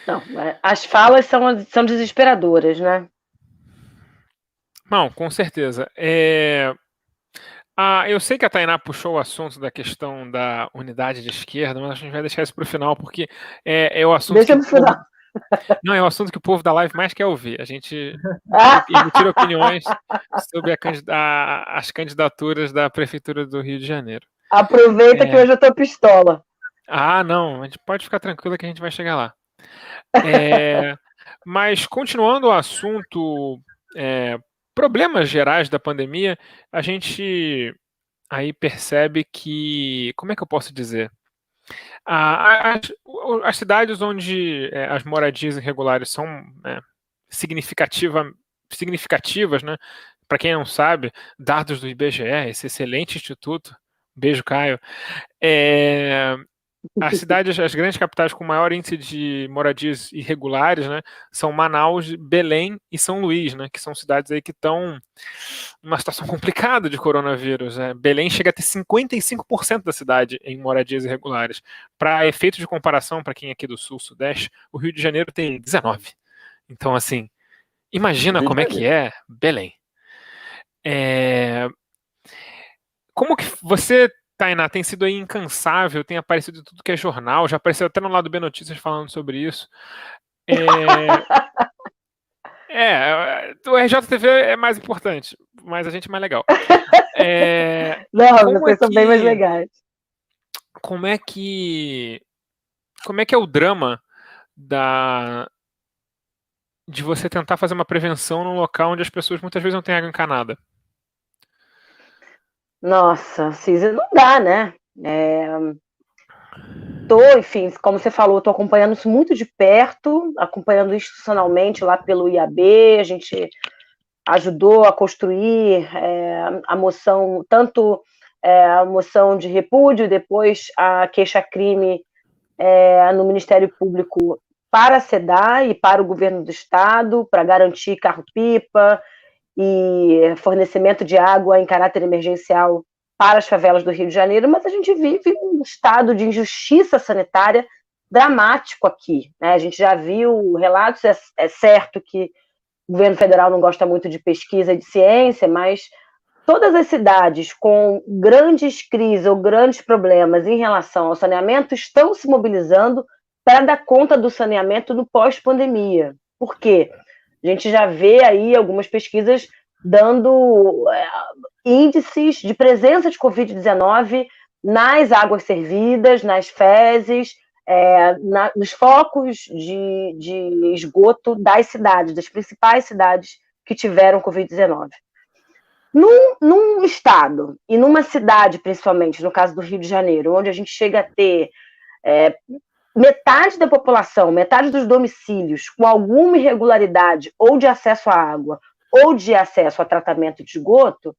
Não, as falas são desesperadoras, né? Não, com certeza. Eu sei que a Tainá puxou o assunto da questão da unidade de esquerda, mas a gente vai deixar isso para o final, porque é o assunto. Deixa no final. Não, é o assunto que o povo da live mais quer ouvir. A gente emitir opiniões sobre as candidaturas da Prefeitura do Rio de Janeiro. Aproveita que hoje eu tô pistola. Não, a gente pode ficar tranquila que a gente vai chegar lá. Mas continuando o assunto, problemas gerais da pandemia, a gente aí percebe que, como é que eu posso dizer? As cidades onde as moradias irregulares são significativas, né? Para quem não sabe, dados do IBGE, esse excelente instituto, beijo, Caio, as grandes capitais com maior índice de moradias irregulares, né, são Manaus, Belém e São Luís, né, que são cidades aí que estão numa situação complicada de coronavírus. Belém chega a ter 55% da cidade em moradias irregulares. Para efeito de comparação, para quem é aqui do Sul, Sudeste, o Rio de Janeiro tem 19. Então, assim, imagina como é que é Belém. Como que você, Tainá, tem sido aí incansável, tem aparecido em tudo que é jornal, já apareceu até no Lado B Notícias falando sobre isso. O RJTV é mais importante, mas a gente é mais legal. Não, vocês são bem mais legais. Como é que é o drama de você tentar fazer uma prevenção num local onde as pessoas muitas vezes não têm água encanada? Nossa, Cisa, não dá, né? Enfim, como você falou, estou acompanhando isso muito de perto, acompanhando institucionalmente lá pelo IAB, a gente ajudou a construir a moção, tanto a moção de repúdio, depois a queixa-crime no Ministério Público para a SEDAI e para o governo do Estado, para garantir carro-pipa e fornecimento de água em caráter emergencial para as favelas do Rio de Janeiro, mas a gente vive um estado de injustiça sanitária dramático aqui, né? A gente já viu relatos, é certo que o governo federal não gosta muito de pesquisa e de ciência, mas todas as cidades com grandes crises ou grandes problemas em relação ao saneamento estão se mobilizando para dar conta do saneamento no pós-pandemia. Por quê? A gente já vê aí algumas pesquisas dando índices de presença de Covid-19 nas águas servidas, nas fezes, nos focos de esgoto das cidades, das principais cidades que tiveram Covid-19. Num estado e numa cidade, principalmente, no caso do Rio de Janeiro, onde a gente chega a ter metade da população, metade dos domicílios com alguma irregularidade ou de acesso à água ou de acesso a tratamento de esgoto,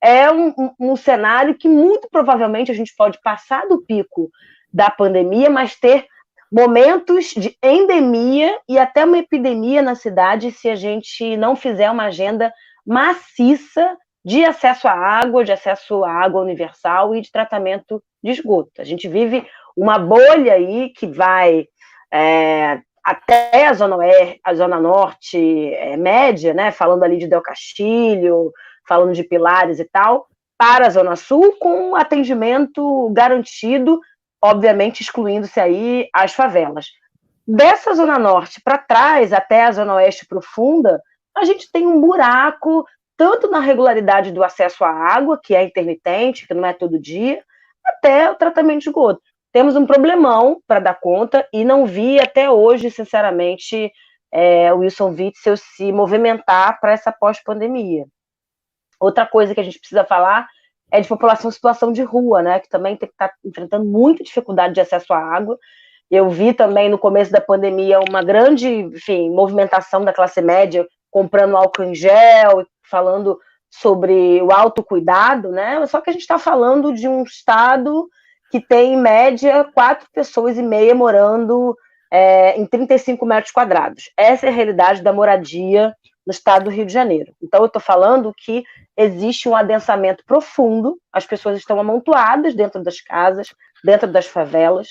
é um cenário que muito provavelmente a gente pode passar do pico da pandemia, mas ter momentos de endemia e até uma epidemia na cidade se a gente não fizer uma agenda maciça de acesso à água universal e de tratamento de esgoto. A gente vive uma bolha aí que vai até a Zona Norte média, né, falando ali de Del Castilho, falando de Pilares e tal, para a Zona Sul, com atendimento garantido, obviamente excluindo-se aí as favelas. Dessa Zona Norte para trás, até a Zona Oeste profunda, a gente tem um buraco, tanto na regularidade do acesso à água, que é intermitente, que não é todo dia, até o tratamento de esgoto. Temos um problemão para dar conta e não vi até hoje, sinceramente, o Wilson Witzel se movimentar para essa pós-pandemia. Outra coisa que a gente precisa falar é de população em situação de rua, né, que também tem que estar enfrentando muita dificuldade de acesso à água. Eu vi também no começo da pandemia uma grande, enfim, movimentação da classe média comprando álcool em gel, falando sobre o autocuidado, né? Só que a gente está falando de um estado que tem, em média, 4,5 pessoas morando em 35 metros quadrados. Essa é a realidade da moradia no estado do Rio de Janeiro. Então, eu estou falando que existe um adensamento profundo, as pessoas estão amontoadas dentro das casas, dentro das favelas.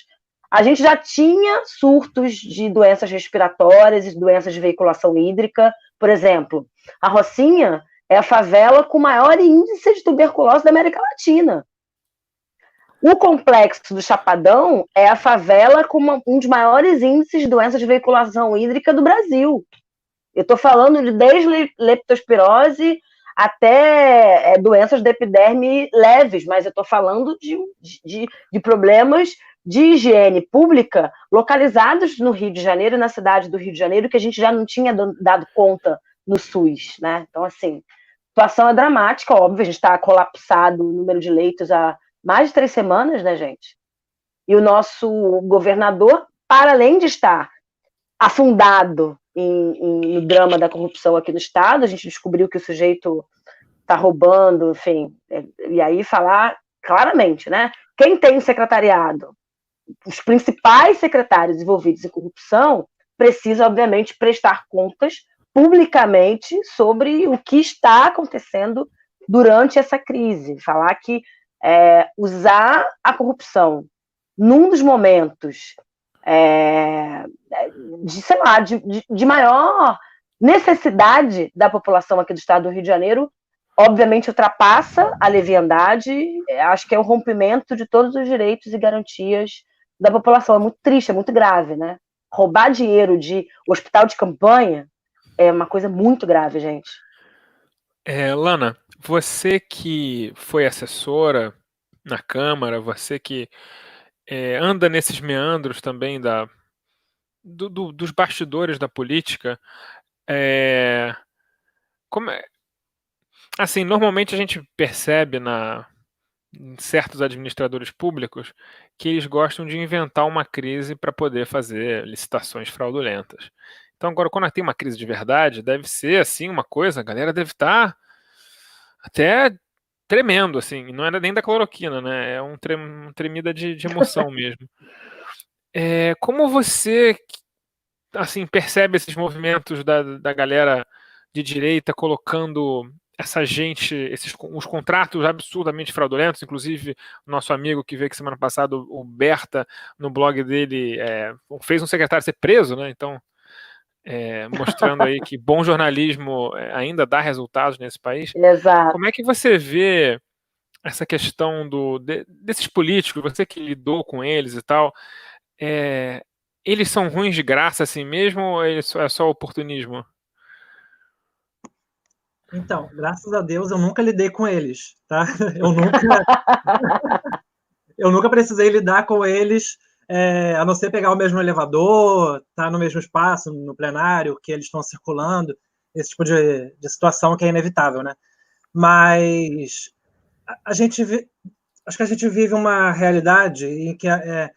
A gente já tinha surtos de doenças respiratórias e doenças de veiculação hídrica. Por exemplo, a Rocinha é a favela com maior índice de tuberculose da América Latina. O complexo do Chapadão é a favela com um dos maiores índices de doenças de veiculação hídrica do Brasil. Eu estou falando de desde leptospirose até doenças da epiderme leves, mas eu estou falando de problemas de higiene pública localizados no Rio de Janeiro, na cidade do Rio de Janeiro, que a gente já não tinha dado conta no SUS, né? Então, assim, a situação é dramática, óbvio, a gente está colapsado o número de leitos há mais de 3 semanas, né, gente? E o nosso governador, para além de estar afundado no drama da corrupção aqui no estado, a gente descobriu que o sujeito está roubando, enfim, e aí falar claramente, né? Quem tem secretariado, os principais secretários envolvidos em corrupção precisam, obviamente, prestar contas publicamente sobre o que está acontecendo durante essa crise. Falar que usar a corrupção num dos momentos de maior necessidade da população aqui do estado do Rio de Janeiro, obviamente ultrapassa a leviandade. Acho que é o rompimento de todos os direitos e garantias da população. É muito triste, é muito grave, né? Roubar dinheiro de hospital de campanha é uma coisa muito grave, gente. Lana, você que foi assessora na Câmara, você que anda nesses meandros também dos bastidores da política, assim, normalmente a gente percebe em certos administradores públicos que eles gostam de inventar uma crise para poder fazer licitações fraudulentas. Então, agora, quando tem uma crise de verdade, deve ser assim uma coisa, a galera deve estar até tremendo, assim, não era nem da cloroquina, né? É uma tremida de emoção mesmo. Como você, assim, percebe esses movimentos da galera de direita colocando essa gente, os contratos absurdamente fraudulentos, inclusive o nosso amigo que veio aqui semana passada, o Berta, no blog dele, fez um secretário ser preso, né? Então, mostrando aí que bom jornalismo ainda dá resultados nesse país. Exato. Como é que você vê essa questão desses políticos, você que lidou com eles e tal, eles são ruins de graça assim mesmo ou é só oportunismo? Então, graças a Deus, eu nunca lidei com eles, tá? Eu nunca precisei lidar com eles, a não ser pegar o mesmo elevador, estar no mesmo espaço, no plenário, que eles estão circulando, esse tipo de situação que é inevitável, né? Mas acho que a gente vive uma realidade em que a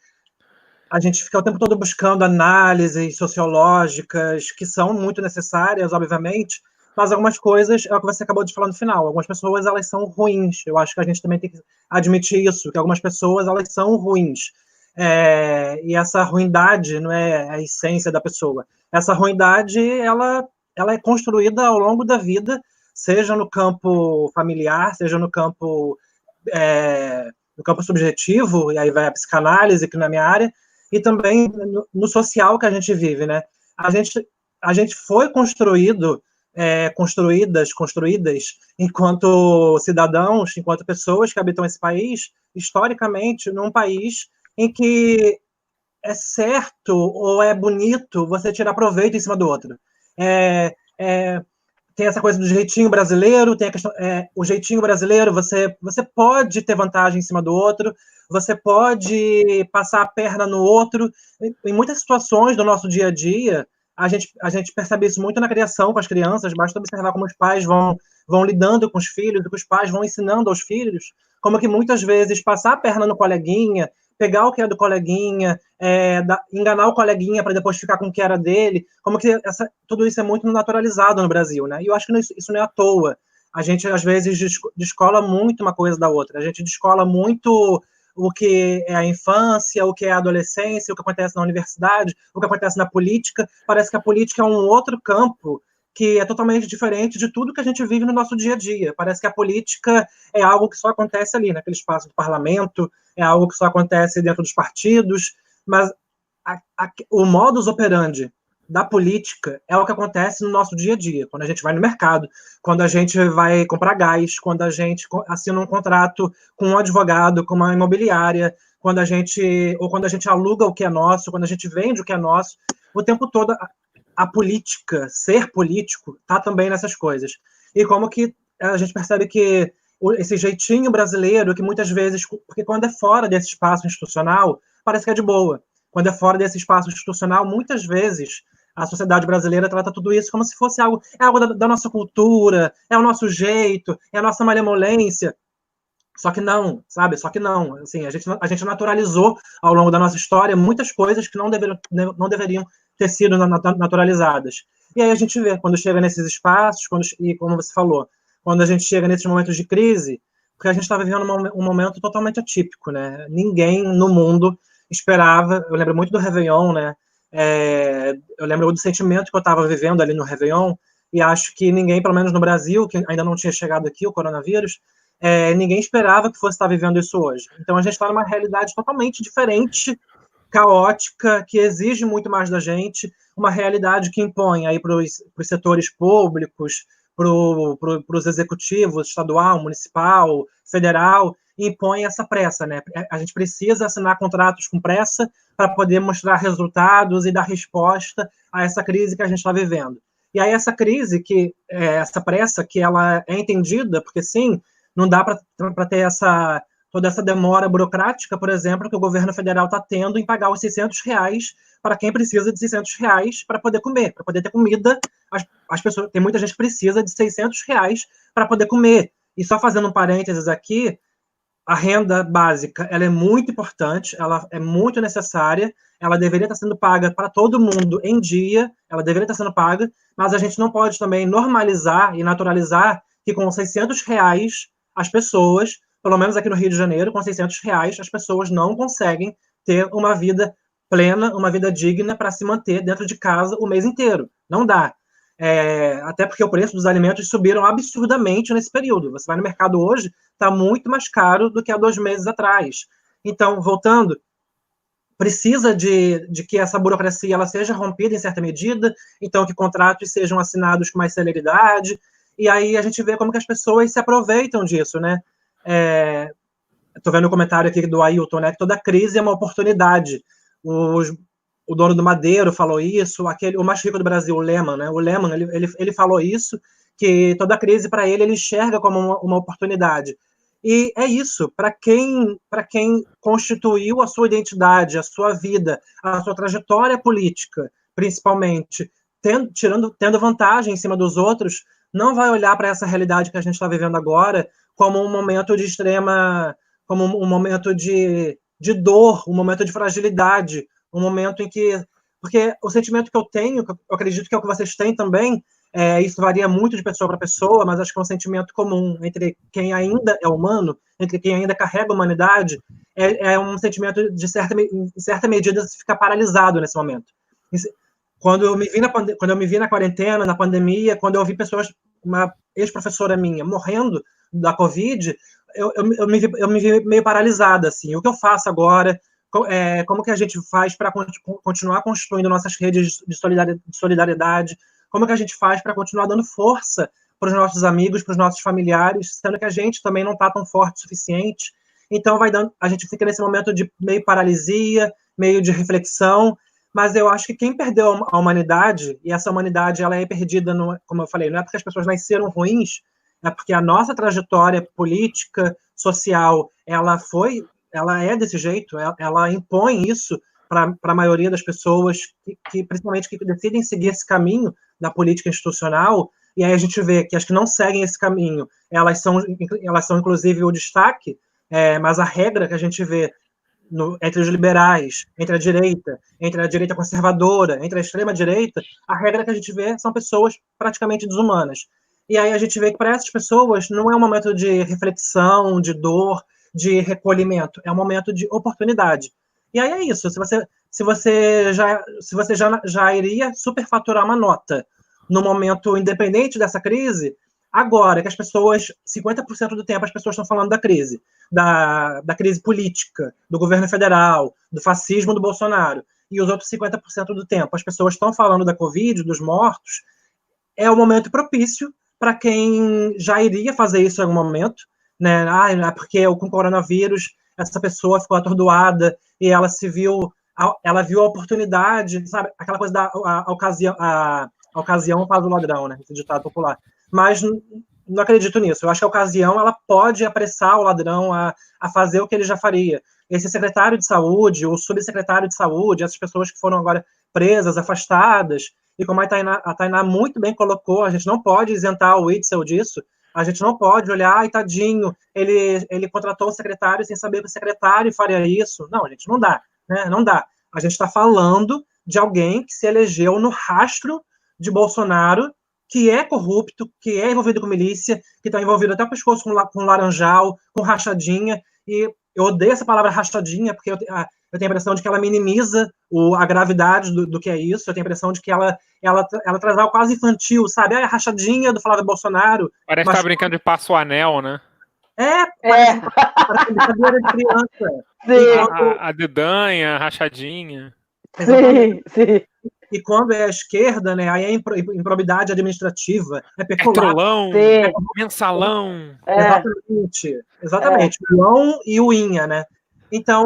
gente fica o tempo todo buscando análises sociológicas que são muito necessárias, obviamente, mas algumas coisas, é o que você acabou de falar no final, algumas pessoas, elas são ruins. Eu acho que a gente também tem que admitir isso, que algumas pessoas, elas são ruins. E essa ruindade não é a essência da pessoa. Essa ruindade, ela é construída ao longo da vida, seja no campo familiar, seja no campo subjetivo, e aí vai a psicanálise, que não é a minha área, e também no social que a gente vive, né? A gente foi construídas enquanto cidadãos, enquanto pessoas que habitam esse país, historicamente, num país em que é certo ou é bonito você tirar proveito em cima do outro. Tem essa coisa do jeitinho brasileiro, tem a questão, o jeitinho brasileiro, você pode ter vantagem em cima do outro, você pode passar a perna no outro. Em muitas situações do nosso dia a dia, a gente percebe isso muito na criação com as crianças, basta observar como os pais vão lidando com os filhos, e que os pais vão ensinando aos filhos como que muitas vezes passar a perna no coleguinha, pegar o que é do coleguinha, enganar o coleguinha para depois ficar com o que era dele, como que tudo isso é muito naturalizado no Brasil, né? E eu acho que isso não é à toa. A gente, às vezes, descola muito uma coisa da outra. A gente descola muito o que é a infância, o que é a adolescência, o que acontece na universidade, o que acontece na política. Parece que a política é um outro campo que é totalmente diferente de tudo que a gente vive no nosso dia a dia. Parece que a política é algo que só acontece ali, naquele espaço do parlamento, é algo que só acontece dentro dos partidos, mas o modus operandi da política é o que acontece no nosso dia a dia, quando a gente vai no mercado, quando a gente vai comprar gás, quando a gente assina um contrato com um advogado, com uma imobiliária, quando a gente aluga o que é nosso, quando a gente vende o que é nosso, o tempo todo a política, ser político, está também nessas coisas. E como que a gente percebe que esse jeitinho brasileiro, que muitas vezes, porque quando é fora desse espaço institucional, parece que é de boa. Quando é fora desse espaço institucional, muitas vezes a sociedade brasileira trata tudo isso como se fosse algo da nossa cultura, é o nosso jeito, é a nossa malemolência. Só que não, sabe? Só que não. Assim, a gente naturalizou ao longo da nossa história muitas coisas que não deveriam ter sido naturalizadas. E aí a gente vê, quando chega nesses espaços, e como você falou, quando a gente chega nesses momentos de crise, porque a gente está vivendo um momento totalmente atípico, né? Ninguém no mundo esperava, eu lembro muito do Réveillon, né? Eu lembro do sentimento que eu estava vivendo ali no Réveillon, e acho que ninguém, pelo menos no Brasil, que ainda não tinha chegado aqui o coronavírus, ninguém esperava que fosse estar vivendo isso hoje. Então a gente está numa realidade totalmente diferente, caótica, que exige muito mais da gente, uma realidade que impõe aí para os setores públicos, para os executivos, estadual, municipal, federal, impõe essa pressa, né? A gente precisa assinar contratos com pressa para poder mostrar resultados e dar resposta a essa crise que a gente está vivendo. E aí essa crise, essa pressa, que ela é entendida, porque sim, não dá para ter toda essa demora burocrática, por exemplo, que o governo federal está tendo em pagar os R$600 para quem precisa de R$600 para poder comer, para poder ter comida. As pessoas, tem muita gente que precisa de R$600 para poder comer. E só fazendo um parênteses aqui, a renda básica, ela é muito importante, ela é muito necessária, ela deveria estar sendo paga para todo mundo em dia, ela deveria estar sendo paga, mas a gente não pode também normalizar e naturalizar que com R$600 as pessoas, pelo menos aqui no Rio de Janeiro, com R$600 as pessoas não conseguem ter uma vida plena, uma vida digna para se manter dentro de casa o mês inteiro. Não dá. Até porque o preço dos alimentos subiram absurdamente nesse período. Você vai no mercado hoje, está muito mais caro do que há 2 meses atrás. Então, voltando, precisa de que essa burocracia ela seja rompida em certa medida, então que contratos sejam assinados com mais celeridade, e aí a gente vê como que as pessoas se aproveitam disso, né? Estou vendo o comentário aqui do Ailton, né? Que toda crise é uma oportunidade. O dono do Madeiro falou isso, o mais rico do Brasil, o Lehman, né? O Lehman, ele falou isso, que toda crise para ele enxerga como uma oportunidade. E é isso, para quem constituiu a sua identidade, a sua vida, a sua trajetória política, principalmente, tendo vantagem em cima dos outros, não vai olhar para essa realidade que a gente está vivendo agora como um momento de como um momento de dor, um momento de fragilidade, um momento em que... Porque o sentimento que eu tenho, que eu acredito que é o que vocês têm também, isso varia muito de pessoa para pessoa, mas acho que é um sentimento comum entre quem ainda é humano, entre quem ainda carrega a humanidade, é um sentimento de em certa medida se ficar paralisado nesse momento. Quando eu me vi na quarentena, na pandemia, quando eu vi pessoas, uma ex-professora minha, morrendo da Covid, eu me vi meio paralisada, assim. O que eu faço agora? Como que a gente faz para continuar construindo nossas redes de solidariedade? Como que a gente faz para continuar dando força para os nossos amigos, para os nossos familiares, sendo que a gente também não está tão forte o suficiente? Então, a gente fica nesse momento de meio paralisia, meio de reflexão, mas eu acho que quem perdeu a humanidade, e essa humanidade ela é perdida, como eu falei, não é porque as pessoas nasceram ruins, é porque a nossa trajetória política, social, ela é desse jeito, ela impõe isso para a maioria das pessoas, principalmente que decidem seguir esse caminho da política institucional, e aí a gente vê que as que não seguem esse caminho, elas são inclusive o destaque, mas a regra que a gente vê entre os liberais, entre a direita conservadora, entre a extrema-direita, a regra que a gente vê são pessoas praticamente desumanas. E aí a gente vê que para essas pessoas não é um momento de reflexão, de dor, de recolhimento, é um momento de oportunidade. E aí é isso, se você já iria superfaturar uma nota no momento independente dessa crise, agora que as pessoas, 50% do tempo as pessoas estão falando da crise, da crise política, do governo federal, do fascismo do Bolsonaro, e os outros 50% do tempo as pessoas estão falando da Covid, dos mortos, é o momento propício para quem já iria fazer isso em algum momento, né? Porque com o coronavírus essa pessoa ficou atordoada e ela viu a oportunidade, sabe? Aquela coisa a ocasião faz o ladrão, né? Esse ditado popular. Mas não acredito nisso. Eu acho que a ocasião ela pode apressar o ladrão a fazer o que ele já faria. Esse secretário de saúde, o subsecretário de saúde, essas pessoas que foram agora presas, afastadas, e como a Tainá muito bem colocou, a gente não pode isentar o Witzel disso, a gente não pode olhar, ai, tadinho, ele contratou o secretário sem saber que o secretário faria isso. Não, gente, não dá, né? Não dá. A gente está falando de alguém que se elegeu no rastro de Bolsonaro, que é corrupto, que é envolvido com milícia, que está envolvido até o pescoço com laranjal, com rachadinha, e eu odeio essa palavra rachadinha, porque eu tenho a impressão de que ela minimiza a gravidade do que é isso, eu tenho a impressão de que ela traz algo quase infantil, sabe? A rachadinha do Flávio Bolsonaro. Parece que tá brincando de passo o anel, né? Parece brincadeira de criança. Sim. A dedanha, a rachadinha. Sim. E quando é a esquerda, né, aí é improbidade administrativa, é peculato. É trolão, é mensalão. Exatamente. O João e o Inha, né? Então,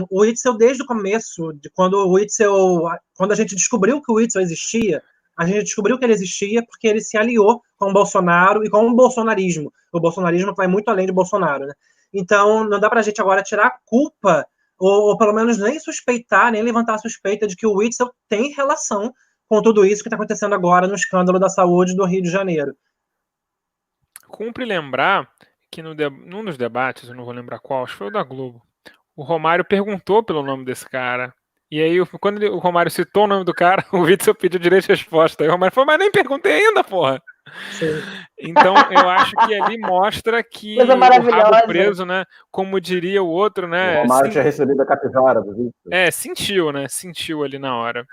o Witzel, desde o começo, quando a gente descobriu que o Witzel existia, a gente descobriu que ele existia porque ele se aliou com o Bolsonaro e com o bolsonarismo. O bolsonarismo vai muito além de Bolsonaro, né? Então, não dá pra gente agora tirar a culpa ou pelo menos nem suspeitar, nem levantar a suspeita de que o Witzel tem relação com tudo isso que está acontecendo agora no escândalo da saúde do Rio de Janeiro. Cumpre lembrar que num dos debates, eu não vou lembrar qual, acho que foi o da Globo, o Romário perguntou pelo nome desse cara. E aí, quando o Romário citou o nome do cara, o Witzel pediu direito de resposta. Aí o Romário falou, mas nem perguntei ainda, porra. Sim. Então, eu acho que ali mostra que o rabo preso, né? Como diria o outro, né? O Romário tinha recebido a capivara do Witzel. Sentiu, né? Sentiu ali na hora.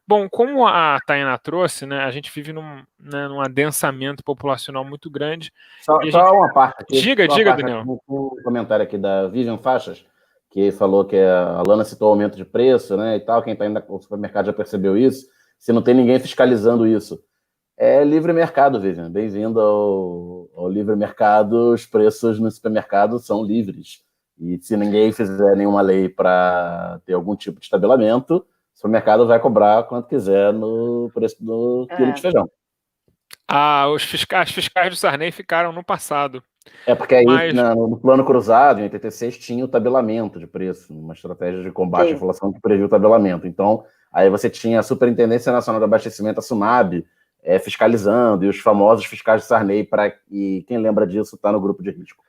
Bom, como a Tainá trouxe, né? A gente vive num adensamento populacional muito grande. Só uma parte aqui. Diga, Daniel. Um comentário aqui da Vivian Faixas, que falou que a Lana citou o aumento de preço, né? E tal. Quem está indo no supermercado já percebeu isso. Se não tem ninguém fiscalizando isso. É livre mercado, Vivian. Bem-vindo ao livre mercado. Os preços no supermercado são livres. E se ninguém fizer nenhuma lei para ter algum tipo de estabelamento, o supermercado vai cobrar quanto quiser no preço do quilo de feijão. As fiscais do Sarney ficaram no passado. Porque aí, no plano cruzado, em 86, tinha o tabelamento de preço, uma estratégia de combate à inflação que previu o tabelamento. Então, aí você tinha a Superintendência Nacional de Abastecimento, a SUNAB, fiscalizando, e os famosos fiscais de Sarney, e quem lembra disso está no grupo de risco.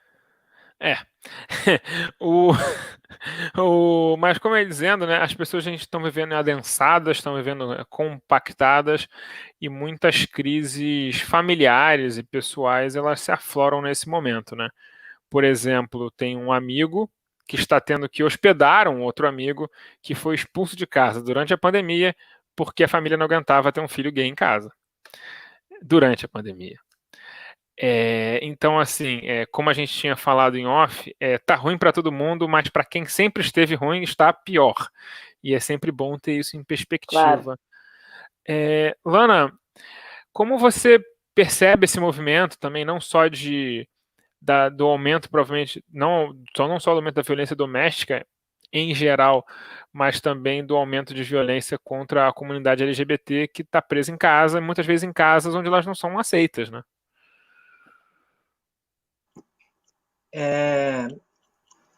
Mas como eu ia dizendo, né, as pessoas estão vivendo adensadas, estão vivendo compactadas, e muitas crises familiares e pessoais elas se afloram nesse momento, né? Por exemplo, tem um amigo que está tendo que hospedar um outro amigo que foi expulso de casa durante a pandemia porque a família não aguentava ter um filho gay em casa durante a pandemia. Então, assim, como a gente tinha falado em off, tá ruim para todo mundo, mas para quem sempre esteve ruim, está pior. E é sempre bom ter isso em perspectiva. Claro. Lana, como você percebe esse movimento também, não só do aumento, provavelmente, não só do aumento da violência doméstica em geral, mas também do aumento de violência contra a comunidade LGBT que está presa em casa, muitas vezes em casas onde elas não são aceitas, né?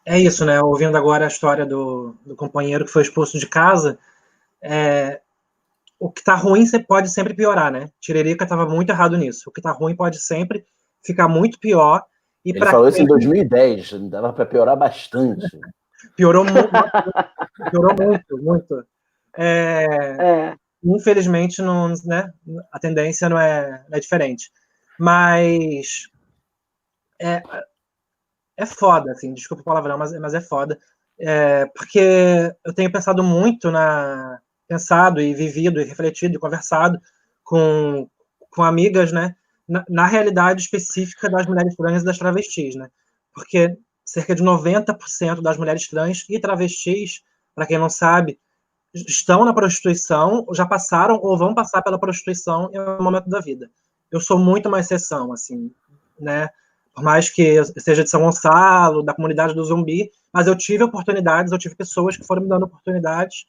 É isso, né? Ouvindo agora a história do companheiro que foi expulso de casa, o que tá ruim pode sempre piorar, né? Tiririca estava muito errado nisso. O que tá ruim pode sempre ficar muito pior, Ele falou isso em 2010, dava para piorar bastante. Piorou muito. Infelizmente, não, né, a tendência não é diferente. Mas é foda, assim, desculpa o palavrão, mas é foda. Porque eu tenho pensado muito pensado e vivido e refletido e conversado com amigas, né, na realidade específica das mulheres trans e das travestis, né? Porque cerca de 90% das mulheres trans e travestis, para quem não sabe, estão na prostituição, já passaram ou vão passar pela prostituição em algum momento da vida. Eu sou muito uma exceção, assim, né? Por mais que eu seja de São Gonçalo, da comunidade do Zumbi, mas eu tive oportunidades, eu tive pessoas que foram me dando oportunidades,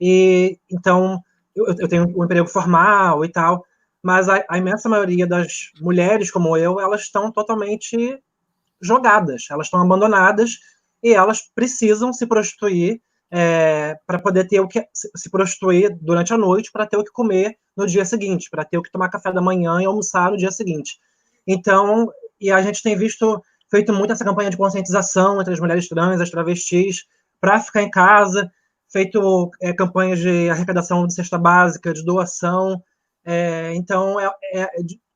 e então eu tenho um emprego formal e tal, mas a imensa maioria das mulheres como eu, elas estão totalmente jogadas, elas estão abandonadas e elas precisam se prostituir para poder ter o que se prostituir durante a noite, para ter o que comer no dia seguinte, para ter o que tomar café da manhã e almoçar no dia seguinte. Então, e a gente tem feito muito essa campanha de conscientização entre as mulheres trans, as travestis, para ficar em casa, feito campanhas de arrecadação de cesta básica, de doação. Então,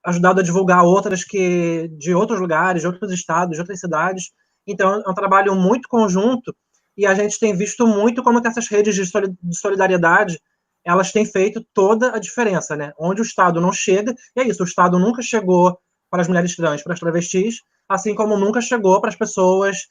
ajudado a divulgar outras de outros lugares, de outros estados, de outras cidades. Então, é um trabalho muito conjunto e a gente tem visto muito como que essas redes de solidariedade elas têm feito toda a diferença, né? Onde o Estado não chega, e é isso, o Estado nunca chegou para as mulheres trans, para as travestis, assim como nunca chegou para as pessoas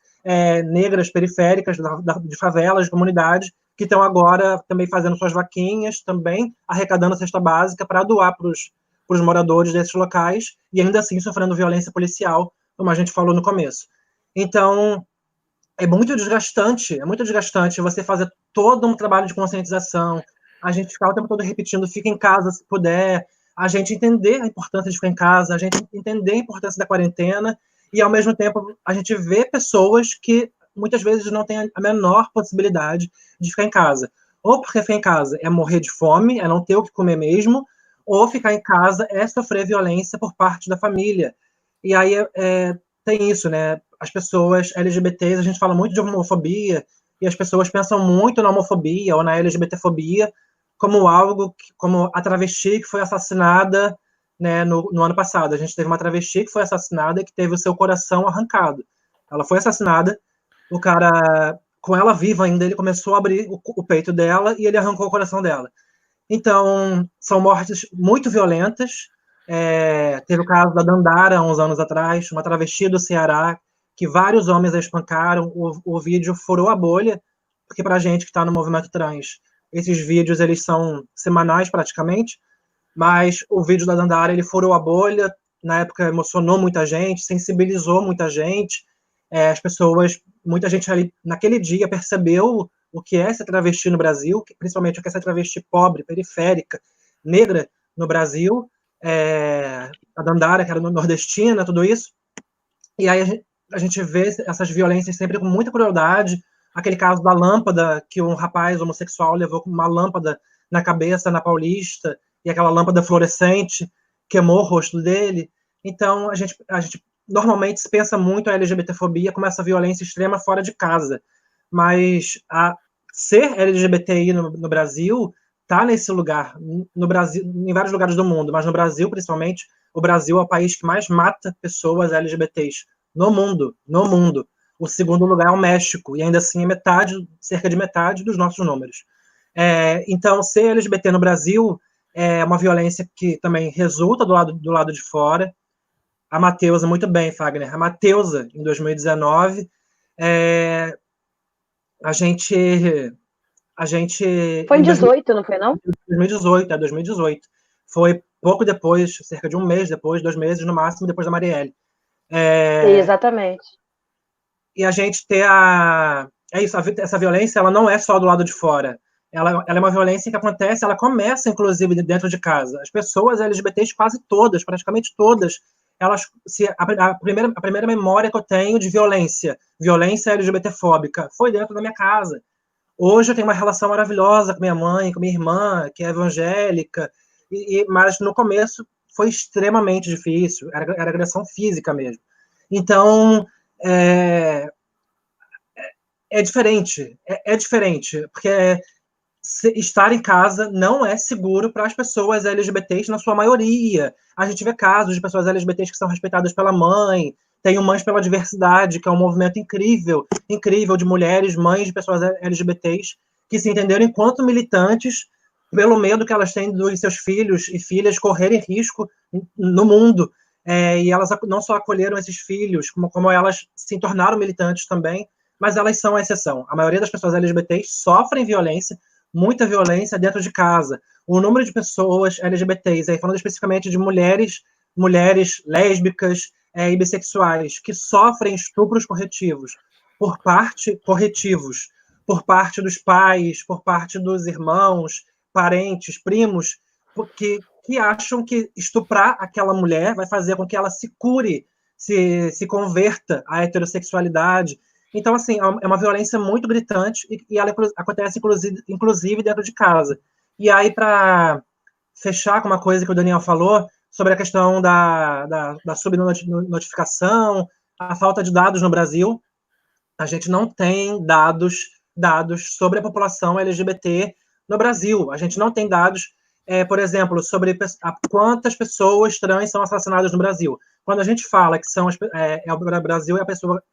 negras, periféricas, de favelas, de comunidades, que estão agora também fazendo suas vaquinhas, também arrecadando a cesta básica para doar para os moradores desses locais, e ainda assim sofrendo violência policial, como a gente falou no começo. Então, é muito desgastante você fazer todo um trabalho de conscientização, a gente ficar o tempo todo repetindo, fica em casa se puder, a gente entender a importância de ficar em casa, a gente entender a importância da quarentena, e ao mesmo tempo a gente vê pessoas que muitas vezes não têm a menor possibilidade de ficar em casa. Ou porque ficar em casa é morrer de fome, é não ter o que comer mesmo, ou ficar em casa é sofrer violência por parte da família. E aí tem isso, né? As pessoas LGBTs, a gente fala muito de homofobia, e as pessoas pensam muito na homofobia ou na LGBTfobia como algo, como a travesti que foi assassinada, né, no ano passado. A gente teve uma travesti que foi assassinada e que teve o seu coração arrancado. Ela foi assassinada, o cara, com ela viva ainda, ele começou a abrir o peito dela e ele arrancou o coração dela. Então, são mortes muito violentas. Teve o caso da Dandara, uns anos atrás, uma travesti do Ceará, que vários homens a espancaram. O vídeo furou a bolha, porque para a gente que está no movimento trans, esses vídeos eles são semanais praticamente, mas o vídeo da Dandara ele furou a bolha, na época emocionou muita gente, sensibilizou muita gente, as pessoas, muita gente ali naquele dia percebeu o que é ser travesti no Brasil, principalmente o que é ser travesti pobre, periférica, negra no Brasil, a Dandara, que era nordestina, tudo isso, e aí a gente vê essas violências sempre com muita crueldade, aquele caso da lâmpada, que um rapaz homossexual levou uma lâmpada na cabeça, na Paulista, e aquela lâmpada fluorescente queimou o rosto dele. Então, a gente normalmente se pensa muito a LGBTfobia como essa violência extrema fora de casa, mas ser LGBTI no Brasil está nesse lugar, no Brasil, em vários lugares do mundo, mas no Brasil, principalmente, o Brasil é o país que mais mata pessoas LGBTs no mundo. O segundo lugar é o México, e ainda assim é cerca de metade dos nossos números. Então, ser LGBT no Brasil é uma violência que também resulta do lado de fora. A Mateusa, muito bem, Fagner. A Mateusa, em 2019, a gente... Foi em 2018, não foi, não? 2018. Foi pouco depois, cerca de um mês depois, 2 meses no máximo, depois da Marielle. Exatamente. E a gente ter essa violência, ela não é só do lado de fora. Ela é uma violência que acontece, ela começa, inclusive, dentro de casa. As pessoas LGBTs, quase todas, praticamente todas, a primeira memória que eu tenho de violência LGBTfóbica, foi dentro da minha casa. Hoje eu tenho uma relação maravilhosa com minha mãe, com minha irmã, que é evangélica, mas no começo foi extremamente difícil, era agressão física mesmo. Então, é diferente, porque estar em casa não é seguro para as pessoas LGBTs na sua maioria. A gente vê casos de pessoas LGBTs que são respeitadas pela mãe, tem o Mães pela Diversidade, que é um movimento incrível de mulheres, mães de pessoas LGBTs, que se entenderam enquanto militantes pelo medo que elas têm dos seus filhos e filhas correrem risco no mundo. E elas não só acolheram esses filhos, como elas se tornaram militantes também, mas elas são a exceção. A maioria das pessoas LGBTs sofrem violência, muita violência dentro de casa. O número de pessoas LGBTs, aí falando especificamente de mulheres lésbicas e bissexuais, que sofrem estupros corretivos por parte dos pais, por parte dos irmãos, parentes, primos, que acham que estuprar aquela mulher vai fazer com que ela se cure, se converta à heterossexualidade. Então, assim, é uma violência muito gritante e ela acontece, inclusive, dentro de casa. E aí, para fechar com uma coisa que o Daniel falou, sobre a questão da subnotificação, a falta de dados no Brasil, a gente não tem dados sobre a população LGBT no Brasil. A gente não tem dados, por exemplo, sobre quantas pessoas trans são assassinadas no Brasil. Quando a gente fala que o Brasil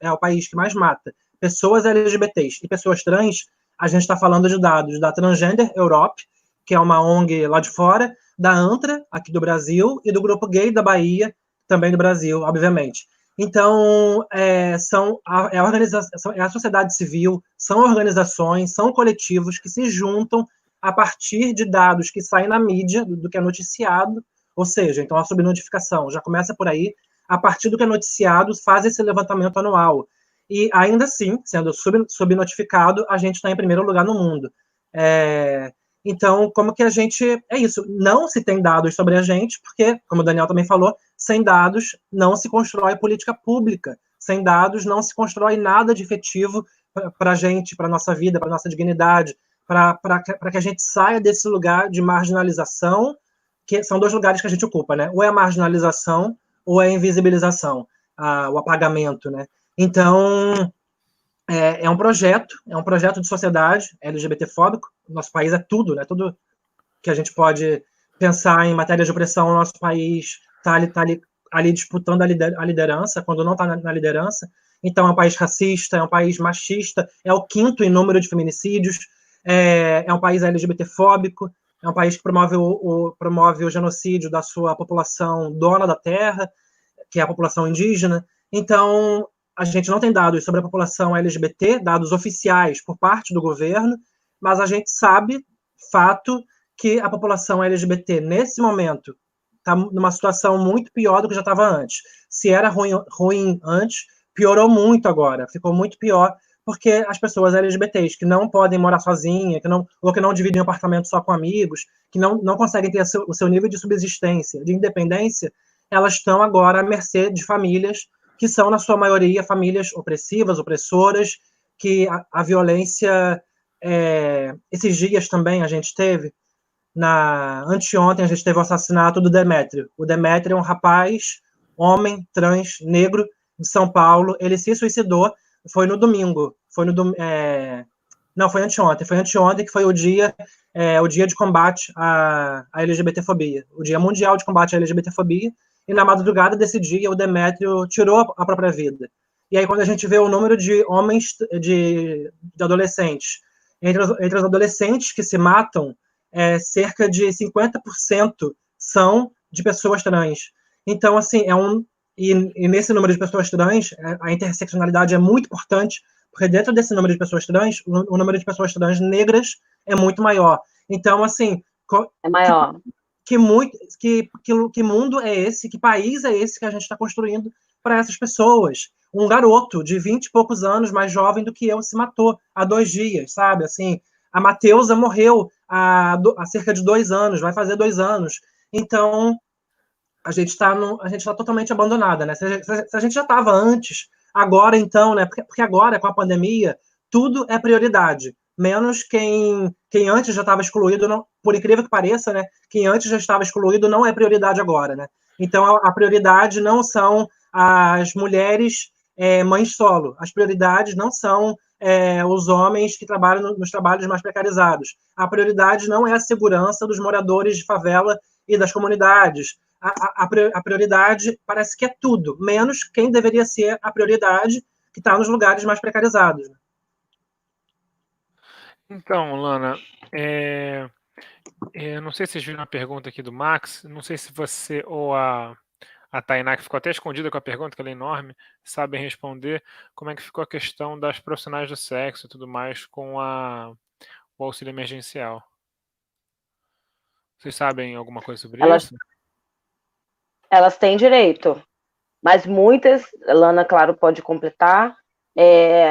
é o país que mais mata pessoas LGBTs e pessoas trans, a gente está falando de dados da Transgender Europe, que é uma ONG lá de fora, da ANTRA, aqui do Brasil, e do Grupo Gay da Bahia, também do Brasil, obviamente. Então, é a sociedade civil, são organizações, são coletivos que se juntam a partir de dados que saem na mídia, do que é noticiado, ou seja, então a subnotificação já começa por aí, a partir do que é noticiado, faz esse levantamento anual. E ainda assim, sendo subnotificado, a gente está em primeiro lugar no mundo. Então, como que a gente... É isso, não se tem dados sobre a gente, porque, como o Daniel também falou, sem dados não se constrói política pública. Sem dados não se constrói nada de efetivo para a gente, para a nossa vida, para a nossa dignidade, para que a gente saia desse lugar de marginalização, que são dois lugares que a gente ocupa, né? Ou é a marginalização, ou é a invisibilização, o apagamento, né? Então, é um projeto de sociedade LGBT-fóbico. Nosso país é tudo, né? Tudo que a gente pode pensar em matéria de opressão, o nosso país está ali disputando a liderança, quando não está na liderança. Então, é um país racista, é um país machista, é o 5º em número de feminicídios, é um país LGBT-fóbico, é um país que promove o genocídio da sua população dona da terra, que é a população indígena. Então, a gente não tem dados sobre a população LGBT, dados oficiais por parte do governo, mas a gente sabe, fato, que a população LGBT, nesse momento, está numa situação muito pior do que já estava antes. Se era ruim antes, piorou muito agora, ficou muito pior, porque as pessoas LGBTs que não podem morar sozinhas, ou que não dividem apartamento só com amigos, que não conseguem ter o seu nível de subsistência, de independência, elas estão agora à mercê de famílias que são, na sua maioria, famílias opressivas, opressoras, que a violência... esses dias também a gente teve, anteontem a gente teve o assassinato do Demétrio. O Demétrio é um rapaz, homem, trans, negro, de São Paulo. Ele se suicidou, foi no domingo. Não, foi anteontem, que foi o dia de combate à LGBTfobia, o Dia Mundial de Combate à LGBTfobia, e na madrugada desse dia o Demétrio tirou a própria vida. E aí quando a gente vê o número de homens, de adolescentes, entre os adolescentes que se matam, cerca de 50% são de pessoas trans. Então, assim, e nesse número de pessoas trans, a interseccionalidade é muito importante, porque dentro desse número de pessoas trans, o número de pessoas trans negras é muito maior. Então, assim... É maior. Que mundo é esse, que país é esse que a gente está construindo para essas pessoas? Um garoto de 20 e poucos anos, mais jovem do que eu, se matou há 2 dias, sabe? Assim, a Mateusa morreu há cerca de 2 anos, vai fazer 2 anos. Então, a gente está totalmente abandonada, né? Se a gente já estava antes, agora então, né? Porque agora, com a pandemia, tudo é prioridade. Menos quem antes já estava excluído, não, por incrível que pareça, né? Quem antes já estava excluído não é prioridade agora, né? Então, a prioridade não são as mulheres mães solo. As prioridades não são os homens que trabalham nos trabalhos mais precarizados. A prioridade não é a segurança dos moradores de favela e das comunidades. A prioridade parece que é tudo, menos quem deveria ser a prioridade, que está nos lugares mais precarizados. Então, Lana, não sei se vocês viram a pergunta aqui do Max, não sei se você ou a Tainá, que ficou até escondida com a pergunta, que ela é enorme, sabem responder como é que ficou a questão das profissionais do sexo e tudo mais com o auxílio emergencial. Vocês sabem alguma coisa sobre isso? Elas têm direito, mas muitas, Lana, claro, pode completar,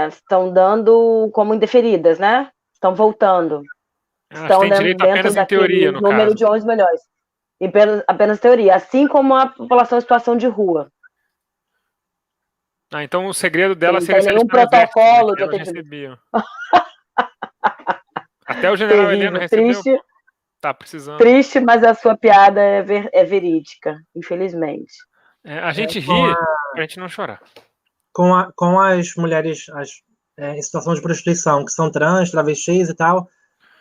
estão dando como indeferidas, né? Estão voltando. Elas têm direito apenas em teoria, no número caso. de 11 milhões. Apenas teoria, assim como a população em situação de rua. Então o segredo dela seria se nenhum protocolo de elas recebiam. Até o general Heleno recebeu. Triste, tá precisando. Triste, mas a sua piada é verídica, infelizmente. A gente ri pra gente não chorar. Com as mulheres em situação de prostituição, que são trans, travestis e tal,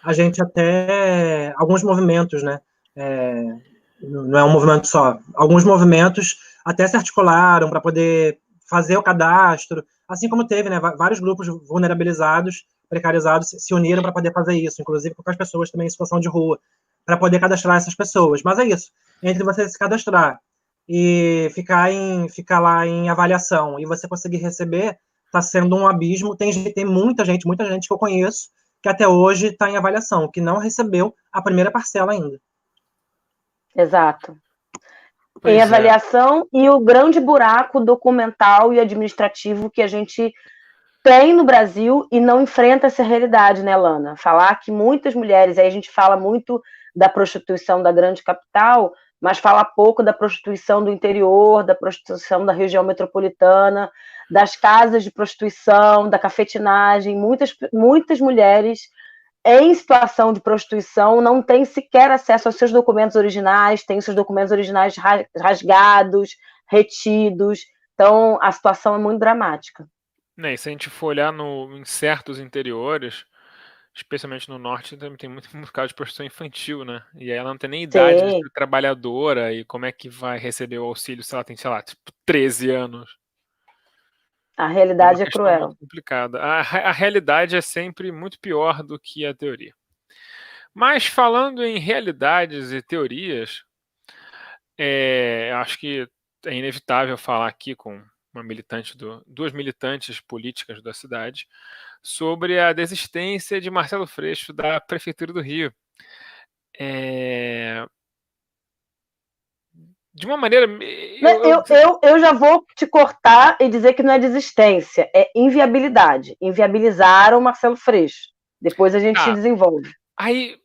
a gente até... Alguns movimentos, né? Não é um movimento só. Alguns movimentos até se articularam para poder fazer o cadastro, assim como teve, né? Vários grupos vulnerabilizados, precarizados, se uniram para poder fazer isso, inclusive com as pessoas também em situação de rua, para poder cadastrar essas pessoas. Mas é isso. Entre você se cadastrar e ficar lá em avaliação e você conseguir receber, está sendo um abismo. Tem muita gente que eu conheço que até hoje está em avaliação, que não recebeu a primeira parcela ainda. Exato. Em avaliação e o grande buraco documental e administrativo que a gente tem no Brasil e não enfrenta essa realidade, né, Lana? Falar que muitas mulheres, aí a gente fala muito da prostituição da grande capital, mas fala pouco da prostituição do interior, da prostituição da região metropolitana, das casas de prostituição, da cafetinagem. Muitas mulheres em situação de prostituição não têm sequer acesso aos seus documentos originais, têm seus documentos originais rasgados, retidos. Então, a situação é muito dramática. E se a gente for olhar em certos interiores, especialmente no norte, também tem muito caso de prostituição infantil, né? E aí ela não tem nem idade de ser trabalhadora, e como é que vai receber o auxílio se ela tem, sei lá, tipo 13 anos? A realidade é cruel. Muito complicada. A realidade é sempre muito pior do que a teoria. Mas falando em realidades e teorias, acho que é inevitável falar aqui com duas militantes políticas da cidade sobre a desistência de Marcelo Freixo da Prefeitura do Rio. De uma maneira... Eu já vou te cortar e dizer que não é desistência, é inviabilidade. Inviabilizaram Marcelo Freixo. Depois a gente desenvolve. Aí...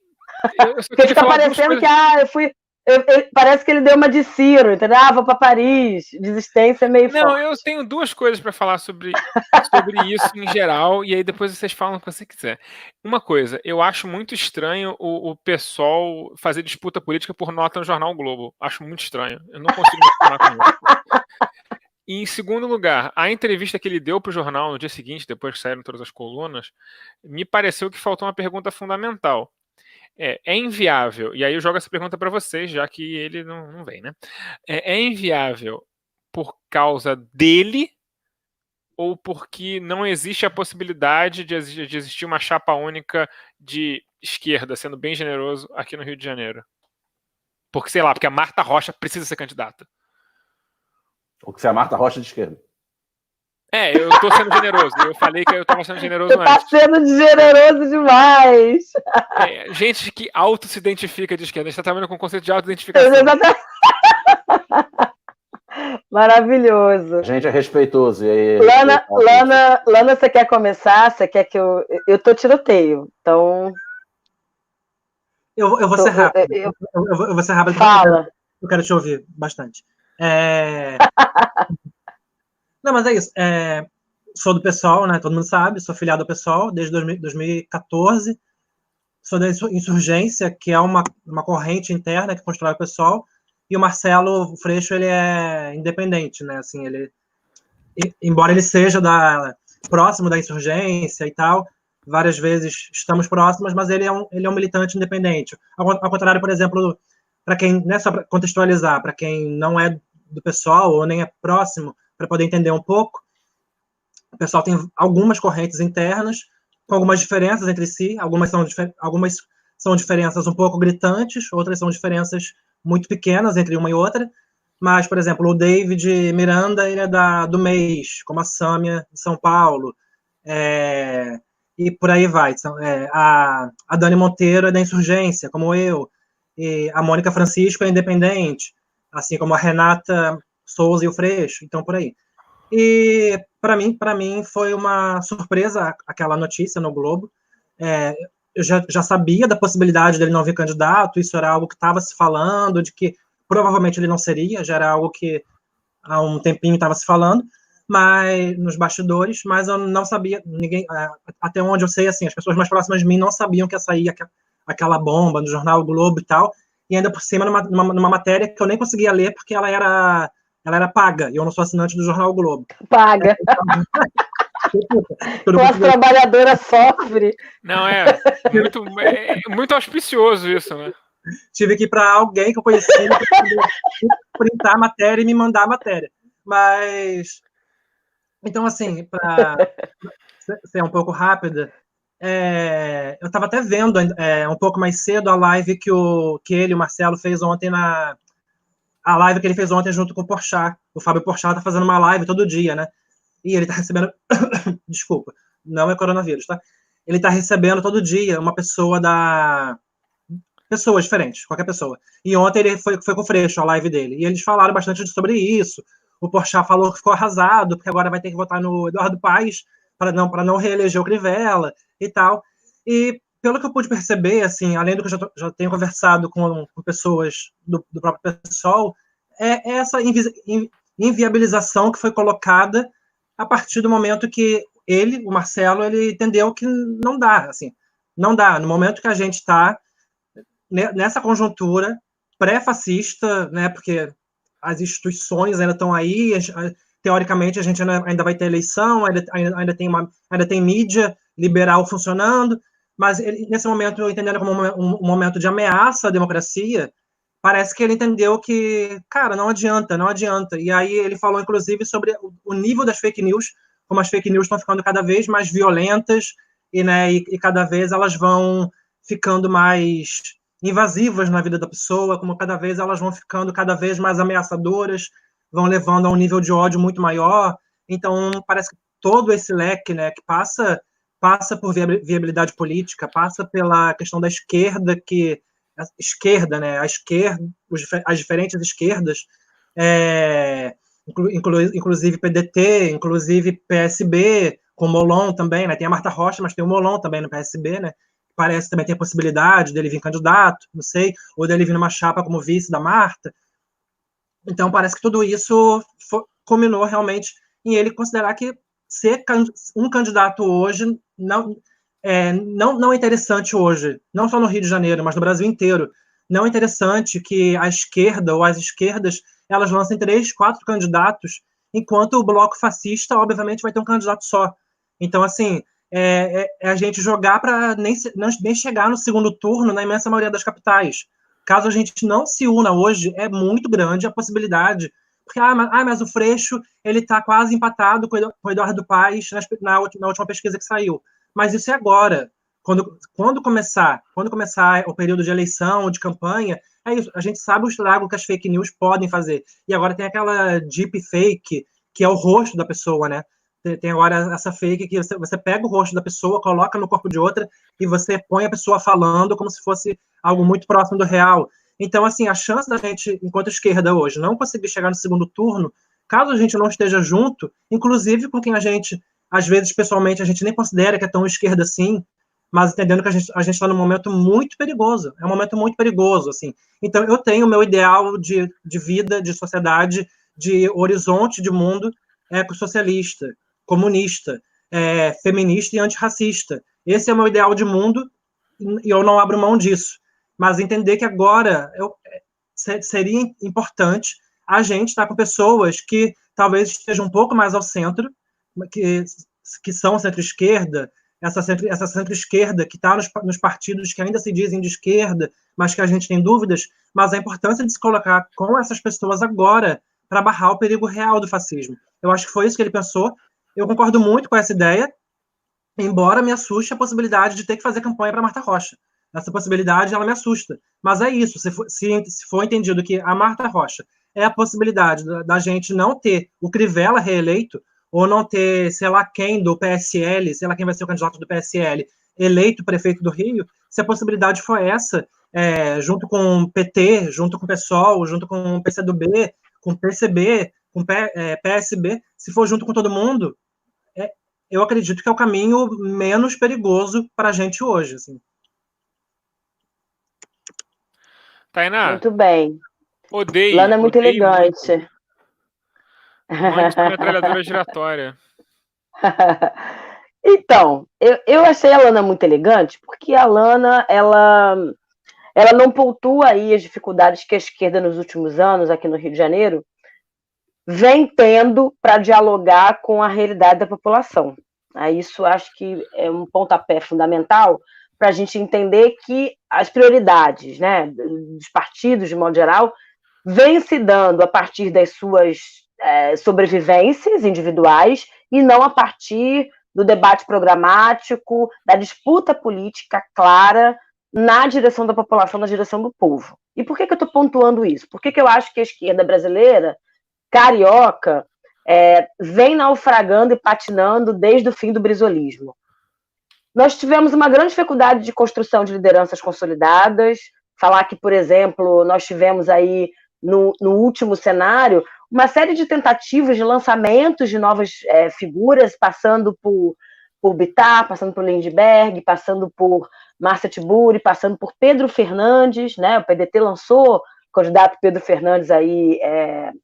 Porque fica parecendo que parece que ele deu uma de Ciro, entendeu? Vou para Paris. Desistência é meio forte. Não, eu tenho duas coisas para falar sobre isso em geral, e aí depois vocês falam o que você quiser. Uma coisa, eu acho muito estranho o pessoal fazer disputa política por nota no jornal o Globo. Acho muito estranho. Eu não consigo me acostumar com isso. E, em segundo lugar, a entrevista que ele deu para o jornal no dia seguinte, depois que saíram todas as colunas, me pareceu que faltou uma pergunta fundamental. É inviável, e aí eu jogo essa pergunta para vocês, já que ele não vem, né? É inviável por causa dele ou porque não existe a possibilidade de existir uma chapa única de esquerda, sendo bem generoso, aqui no Rio de Janeiro? Porque, sei lá, porque a Marta Rocha precisa ser candidata. Ou que se a Marta Rocha é de esquerda. Eu tô sendo generoso. Eu falei que eu tava sendo generoso antes. Tá sendo generoso demais. Gente que auto se identifica de esquerda. A gente tá trabalhando com o conceito de auto-identificação. Maravilhoso. A gente é respeitoso. E aí, Lana, você quer começar? Você quer que eu tô tiroteio, então... Eu vou ser rápido. Eu vou ser rápido. Fala. Eu quero te ouvir bastante. Não, mas é isso. Sou do PSOL, né? Todo mundo sabe. Sou filiado ao PSOL desde 2014. Sou da Insurgência, que é uma corrente interna que constrói o PSOL. e o Marcelo Freixo, ele é independente, né? Assim, embora ele seja próximo da insurgência e tal, várias vezes estamos próximos, mas ele é um militante independente. Ao contrário, por exemplo, para quem, né, só para contextualizar, para quem não é do PSOL ou nem é próximo, para poder entender um pouco, o PSOL tem algumas correntes internas, com algumas diferenças entre si, algumas são diferenças um pouco gritantes, outras são diferenças muito pequenas entre uma e outra, mas, por exemplo, o David Miranda, ele é do MEIS, como a Sâmia de São Paulo, e por aí vai. A Dani Monteiro é da Insurgência, como eu, e a Mônica Francisco é independente, assim como a Renata Souza e o Freixo, então por aí. E para mim foi uma surpresa aquela notícia no Globo. Eu já sabia da possibilidade dele não vir candidato, isso era algo que estava se falando, de que provavelmente ele não seria, já era algo que há um tempinho estava se falando, mas nos bastidores, mas eu não sabia, ninguém, até onde eu sei, assim, as pessoas mais próximas de mim não sabiam que ia sair aquela bomba no jornal o Globo e tal, e ainda por cima numa matéria que eu nem conseguia ler porque ela era paga, e eu não sou assinante do jornal o Globo. Paga. Nossa, trabalhadora sofre. Não, muito auspicioso isso, né? Tive que ir para alguém que eu conhecia para printar a matéria e me mandar a matéria. Mas, então, assim, para ser um pouco rápida, eu estava até vendo um pouco mais cedo a live que ele, o Marcelo, fez ontem a live que ele fez ontem junto com o Porchat. O Fábio Porchat está fazendo uma live todo dia, né? E ele está recebendo... Desculpa, não é coronavírus, tá? Ele está recebendo todo dia uma pessoa pessoas diferentes, qualquer pessoa. E ontem ele foi com o Freixo, a live dele. E eles falaram bastante sobre isso. O Porchat falou que ficou arrasado, porque agora vai ter que votar no Eduardo Paes para não reeleger o Crivella e tal. E pelo que eu pude perceber, assim, além do que eu já tenho conversado com pessoas do próprio PSOL, é essa inviabilização que foi colocada a partir do momento que ele, o Marcelo, ele entendeu que não dá, assim, não dá. No momento que a gente está nessa conjuntura pré-fascista, né, porque as instituições ainda estão aí, teoricamente a gente ainda vai ter eleição, ainda tem mídia liberal funcionando, mas ele, nesse momento, entendendo como um momento de ameaça à democracia, parece que ele entendeu que, cara, não adianta. E aí ele falou, inclusive, sobre o nível das fake news, como as fake news estão ficando cada vez mais violentas e cada vez elas vão ficando mais invasivas na vida da pessoa, como cada vez elas vão ficando cada vez mais ameaçadoras, vão levando a um nível de ódio muito maior. Então, parece que todo esse leque, né, que passa por viabilidade política, passa pela questão da esquerda, as diferentes esquerdas, inclusive PDT, inclusive PSB, com o Molon também, né? Tem a Marta Rocha, mas tem o Molon também no PSB, né? Parece também tem a possibilidade dele vir candidato, não sei, ou dele vir numa chapa como vice da Marta. Então, parece que tudo isso culminou realmente em ele considerar que ser um candidato hoje não é interessante hoje, não só no Rio de Janeiro, mas no Brasil inteiro. Não é interessante que a esquerda ou as esquerdas elas lancem 3, 4 candidatos, enquanto o bloco fascista, obviamente, vai ter um candidato só. Então, assim, a gente jogar para nem chegar no segundo turno na imensa maioria das capitais. Caso a gente não se una hoje, é muito grande a possibilidade. Porque, mas o Freixo ele está quase empatado com o Eduardo Paes na última pesquisa que saiu. Mas isso é agora. Quando começar o período de eleição, de campanha, é isso. A gente sabe o estrago que as fake news podem fazer. E agora tem aquela deepfake, que é o rosto da pessoa, né? Tem agora essa fake que você pega o rosto da pessoa, coloca no corpo de outra e você põe a pessoa falando como se fosse algo muito próximo do real. Então, assim, a chance da gente, enquanto esquerda hoje, não conseguir chegar no segundo turno, caso a gente não esteja junto, inclusive com quem a gente, às vezes, pessoalmente, a gente nem considera que é tão esquerda assim, mas entendendo que a gente está num momento muito perigoso. É um momento muito perigoso, assim. Então, eu tenho o meu ideal de vida, de sociedade, de horizonte de mundo ecossocialista, comunista, feminista e antirracista. Esse é o meu ideal de mundo e eu não abro mão disso. Mas entender que agora, seria importante a gente estar com pessoas que talvez estejam um pouco mais ao centro, que são centro-esquerda, essa centro-esquerda que está nos partidos que ainda se dizem de esquerda, mas que a gente tem dúvidas, mas a importância de se colocar com essas pessoas agora para barrar o perigo real do fascismo. Eu acho que foi isso que ele pensou. Eu concordo muito com essa ideia, embora me assuste a possibilidade de ter que fazer campanha para Marta Rocha. Essa possibilidade, ela me assusta. Mas é isso, se for entendido que a Marta Rocha é a possibilidade da gente não ter o Crivella reeleito, ou não ter, sei lá quem do PSL, sei lá quem vai ser o candidato do PSL, eleito prefeito do Rio, se a possibilidade for essa, junto com o PT, junto com o PSOL, junto com o PCdoB, com o PCB, com o PSB, se for junto com todo mundo, eu acredito que é o caminho menos perigoso para a gente hoje. Assim. Tainá. Muito bem. Odeio. Lana é muito elegante. Mande sua metralhadora giratória. Então, eu achei a Lana muito elegante, porque a Lana, ela não pontua aí as dificuldades que a esquerda nos últimos anos, aqui no Rio de Janeiro, vem tendo para dialogar com a realidade da população. Isso acho que é um pontapé fundamental para a gente entender que as prioridades, né, dos partidos, de modo geral, vêm se dando a partir das suas sobrevivências individuais e não a partir do debate programático, da disputa política clara na direção da população, na direção do povo. E por que eu estou pontuando isso? Por que eu acho que a esquerda brasileira, carioca, vem naufragando e patinando desde o fim do brizolismo? Nós tivemos uma grande dificuldade de construção de lideranças consolidadas. Falar que, por exemplo, nós tivemos aí, no último cenário, uma série de tentativas de lançamentos de novas figuras, passando por Bittar, passando por Lindbergh, passando por Márcia Tiburi, passando por Pedro Fernandes, né? O PDT lançou o candidato Pedro Fernandes aí,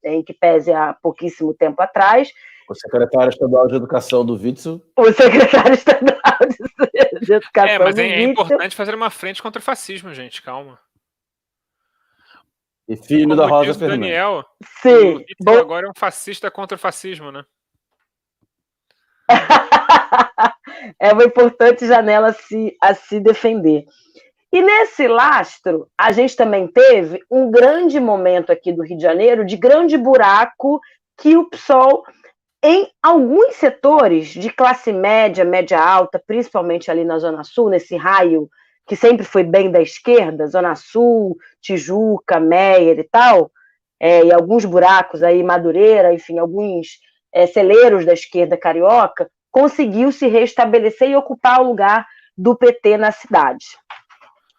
em que pese há pouquíssimo tempo atrás. O secretário estadual de Educação do Witzel. O secretário estadual de Educação mas do é Witzel. importante fazer uma frente contra o fascismo, gente, calma. E filho da Rosa Fernandes. Daniel, sim. O Witzel agora é um fascista contra o fascismo, né? É uma importante janela a se defender. E nesse lastro, a gente também teve um grande momento aqui do Rio de Janeiro, de grande buraco, que o PSOL, em alguns setores de classe média, média alta, principalmente ali na Zona Sul, nesse raio que sempre foi bem da esquerda, Zona Sul, Tijuca, Meier e tal, e alguns buracos aí, Madureira, enfim, alguns celeiros da esquerda carioca, conseguiu se restabelecer e ocupar o lugar do PT na cidade.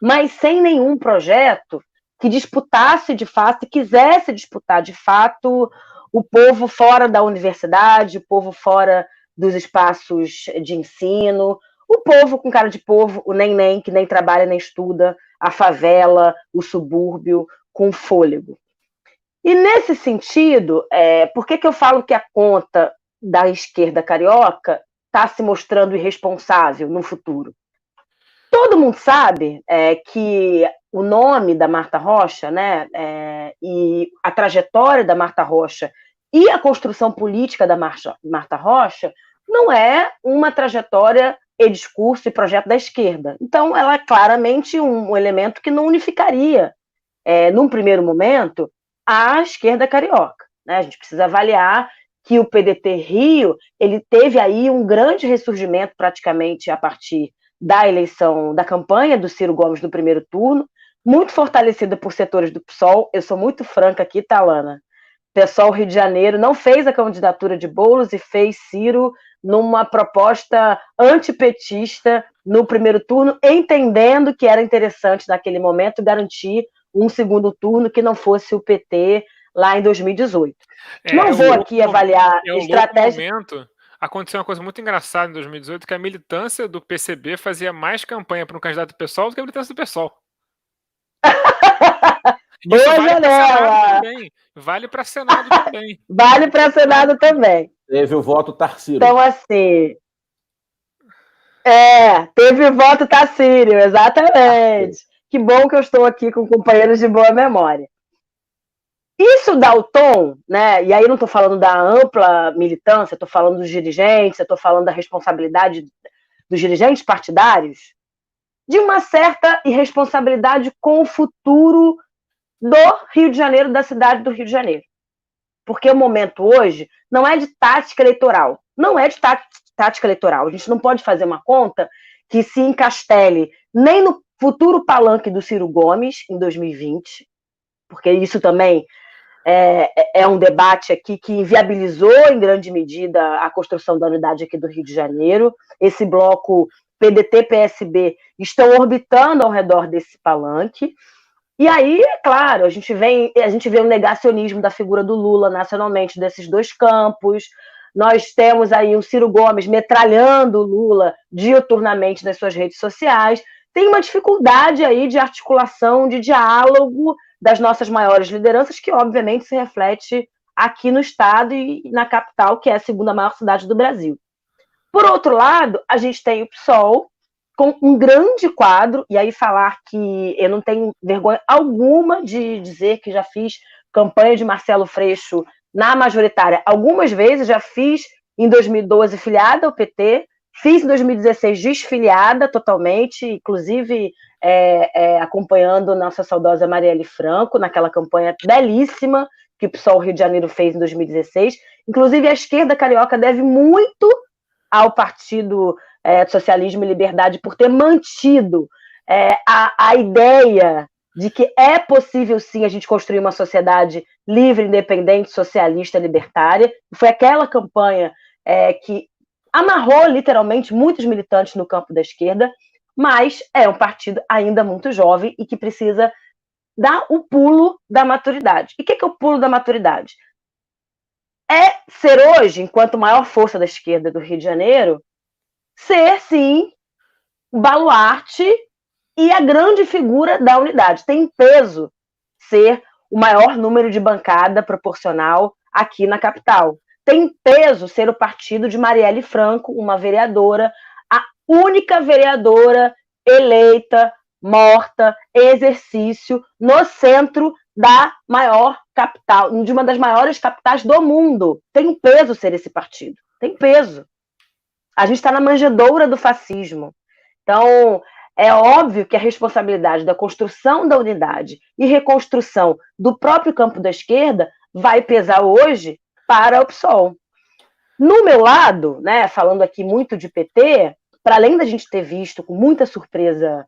Mas sem nenhum projeto que disputasse de fato, e quisesse disputar de fato o povo fora da universidade, o povo fora dos espaços de ensino, o povo com cara de povo, o neném que nem trabalha nem estuda, a favela, o subúrbio, com fôlego. E nesse sentido, por que eu falo que a conta da esquerda carioca está se mostrando irresponsável no futuro? Todo mundo sabe que o nome da Marta Rocha, né, e a trajetória da Marta Rocha e a construção política da Marta Rocha não é uma trajetória e discurso e projeto da esquerda. Então, ela é claramente um elemento que não unificaria, num primeiro momento, a esquerda carioca. Né? A gente precisa avaliar que o PDT Rio ele teve aí um grande ressurgimento praticamente a partir da eleição, da campanha do Ciro Gomes no primeiro turno, muito fortalecida por setores do PSOL. Eu sou muito franca aqui, tá, Lana? O PSOL Rio de Janeiro não fez a candidatura de Boulos e fez Ciro numa proposta antipetista no primeiro turno, entendendo que era interessante naquele momento garantir um segundo turno que não fosse o PT lá em 2018. Não vou aqui avaliar estratégia. Aconteceu uma coisa muito engraçada em 2018, que a militância do PCB fazia mais campanha para um candidato do PSOL do que a militância do PSOL. Boa janela! Vale para Senado também. Vale para Senado também. Teve o voto Tarcísio. Então, assim... teve o voto Tarcísio, exatamente. Que bom que eu estou aqui com companheiros de boa memória. Isso dá o tom, né? E aí eu não estou falando da ampla militância, estou falando dos dirigentes, estou falando da responsabilidade dos dirigentes partidários, de uma certa irresponsabilidade com o futuro do Rio de Janeiro, da cidade do Rio de Janeiro. Porque o momento hoje não é de tática eleitoral. Não é de tática eleitoral. A gente não pode fazer uma conta que se encastele nem no futuro palanque do Ciro Gomes em 2020, porque isso também é um debate aqui que inviabilizou em grande medida a construção da unidade aqui do Rio de Janeiro. Esse bloco PDT-PSB estão orbitando ao redor desse palanque. E aí, é claro, a gente vê o negacionismo da figura do Lula nacionalmente desses dois campos. Nós temos aí o Ciro Gomes metralhando o Lula diuturnamente nas suas redes sociais. Tem uma dificuldade aí de articulação, de diálogo das nossas maiores lideranças, que obviamente se reflete aqui no estado e na capital, que é a segunda maior cidade do Brasil. Por outro lado, a gente tem o PSOL, com um grande quadro, e aí falar que eu não tenho vergonha alguma de dizer que já fiz campanha de Marcelo Freixo na majoritária algumas vezes, já fiz em 2012 filiada ao PT, fiz em 2016 desfiliada totalmente, inclusive acompanhando nossa saudosa Marielle Franco, naquela campanha belíssima que o PSOL Rio de Janeiro fez em 2016. Inclusive, a esquerda carioca deve muito ao Partido do Socialismo e Liberdade por ter mantido a ideia de que é possível, sim, a gente construir uma sociedade livre, independente, socialista, libertária. Foi aquela campanha que amarrou, literalmente, muitos militantes no campo da esquerda, mas é um partido ainda muito jovem e que precisa dar o pulo da maturidade. E o que é o pulo da maturidade? É ser hoje, enquanto maior força da esquerda do Rio de Janeiro, ser, sim, o baluarte e a grande figura da unidade. Tem peso ser o maior número de bancada proporcional aqui na capital. Tem peso ser o partido de Marielle Franco, uma vereadora, a única vereadora eleita, morta, em exercício, no centro da maior capital, de uma das maiores capitais do mundo. Tem peso ser esse partido. Tem peso. A gente está na manjedoura do fascismo. Então, é óbvio que a responsabilidade da construção da unidade e reconstrução do próprio campo da esquerda vai pesar hoje para o PSOL. No meu lado, né, falando aqui muito de PT, para além da gente ter visto com muita surpresa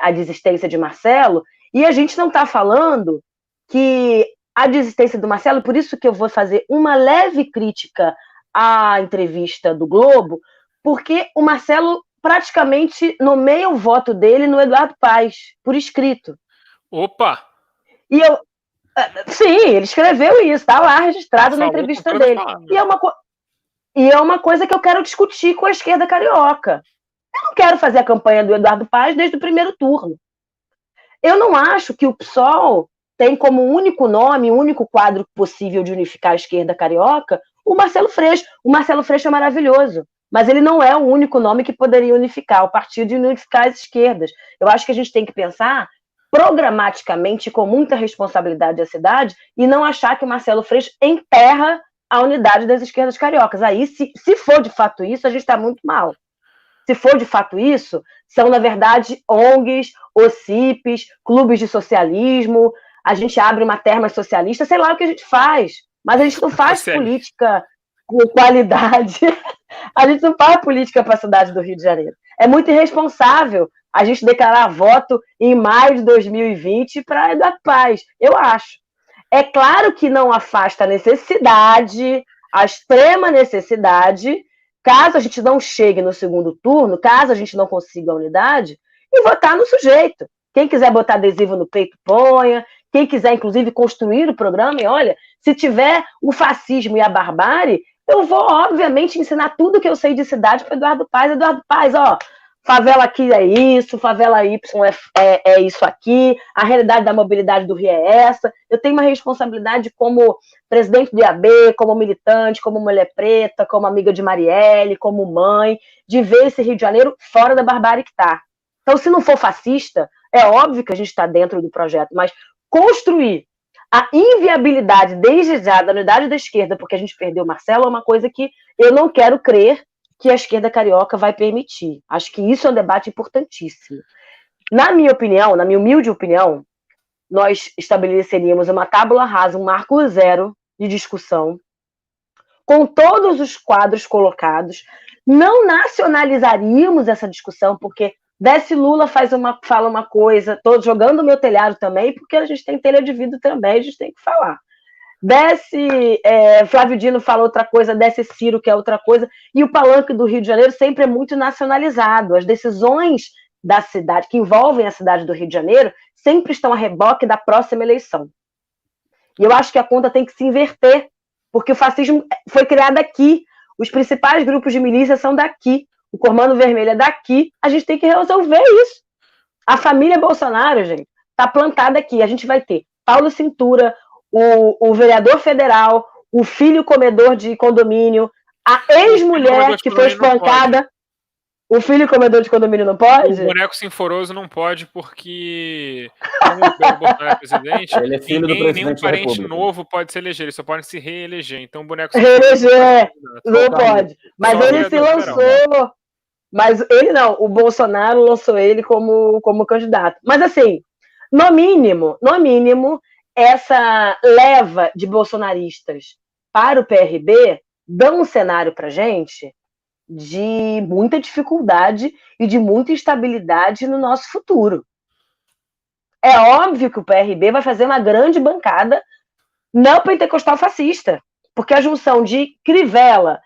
a desistência de Marcelo, e a gente não está falando que a desistência do Marcelo, por isso que eu vou fazer uma leve crítica à entrevista do Globo, porque o Marcelo praticamente nomeia o voto dele no Eduardo Paes, por escrito. Opa! Sim, ele escreveu isso, está lá registrado na entrevista dele. E é uma coisa que eu quero discutir com a esquerda carioca. Eu não quero fazer a campanha do Eduardo Paes desde o primeiro turno. Eu não acho que o PSOL tem como único nome, único quadro possível de unificar a esquerda carioca, o Marcelo Freixo. O Marcelo Freixo é maravilhoso, mas ele não é o único nome que poderia unificar o partido e unificar as esquerdas. Eu acho que a gente tem que pensar programaticamente, com muita responsabilidade da cidade, e não achar que o Marcelo Freixo enterra a unidade das esquerdas cariocas. Aí, se for de fato isso, a gente está muito mal. Se for de fato isso, são, na verdade, ONGs, OCIPs, clubes de socialismo, a gente abre uma terma socialista, sei lá o que a gente faz, mas a gente não faz política com qualidade. A gente não faz política para a cidade do Rio de Janeiro. É muito irresponsável a gente declarar voto em maio de 2020 para Eduardo Paes, eu acho. É claro que não afasta a necessidade, a extrema necessidade, caso a gente não chegue no segundo turno, caso a gente não consiga a unidade, e votar no sujeito. Quem quiser botar adesivo no peito, ponha. Quem quiser, inclusive, construir o programa, e olha, se tiver o fascismo e a barbárie, eu vou, obviamente, ensinar tudo que eu sei de cidade para Eduardo Paes. Eduardo Paes, ó, favela aqui é isso, favela Y é isso aqui, a realidade da mobilidade do Rio é essa. Eu tenho uma responsabilidade como presidente do IAB, como militante, como mulher preta, como amiga de Marielle, como mãe, de ver esse Rio de Janeiro fora da barbárie que está. Então, se não for fascista, é óbvio que a gente está dentro do projeto, mas construir a inviabilidade desde já da unidade da esquerda, porque a gente perdeu o Marcelo, é uma coisa que eu não quero crer que a esquerda carioca vai permitir. Acho que isso é um debate importantíssimo. Na minha opinião, na minha humilde opinião, nós estabeleceríamos uma tábula rasa, um marco zero de discussão, com todos os quadros colocados. Não nacionalizaríamos essa discussão, porque desce Lula, fala uma coisa, estou jogando o meu telhado também, porque a gente tem telha de vidro também, a gente tem que falar. Desce Flávio Dino fala outra coisa, desce Ciro que é outra coisa, e o palanque do Rio de Janeiro sempre é muito nacionalizado. As decisões da cidade, que envolvem a cidade do Rio de Janeiro, sempre estão a reboque da próxima eleição. E eu acho que a conta tem que se inverter, porque o fascismo foi criado aqui, os principais grupos de milícia são daqui, o Comando Vermelho é daqui, a gente tem que resolver isso. A família Bolsonaro, gente, está plantada aqui. A gente vai ter Paulo Cintura, o vereador federal, o filho comedor de condomínio, a ex-mulher que foi espancada. O filho comedor de condomínio não pode? O boneco sinforoso não pode porque, como o Bolsonaro é presidente, ele é filho do presidente nenhum da parente República. Novo pode se eleger, ele só pode se reeleger. Então o boneco reeleger não pode. Mas ele se lançou. Mas ele não, o Bolsonaro lançou ele como candidato. Mas assim, no mínimo, essa leva de bolsonaristas para o PRB dão um cenário para gente de muita dificuldade e de muita instabilidade no nosso futuro. É óbvio que o PRB vai fazer uma grande bancada neopentecostal fascista, porque a junção de Crivella,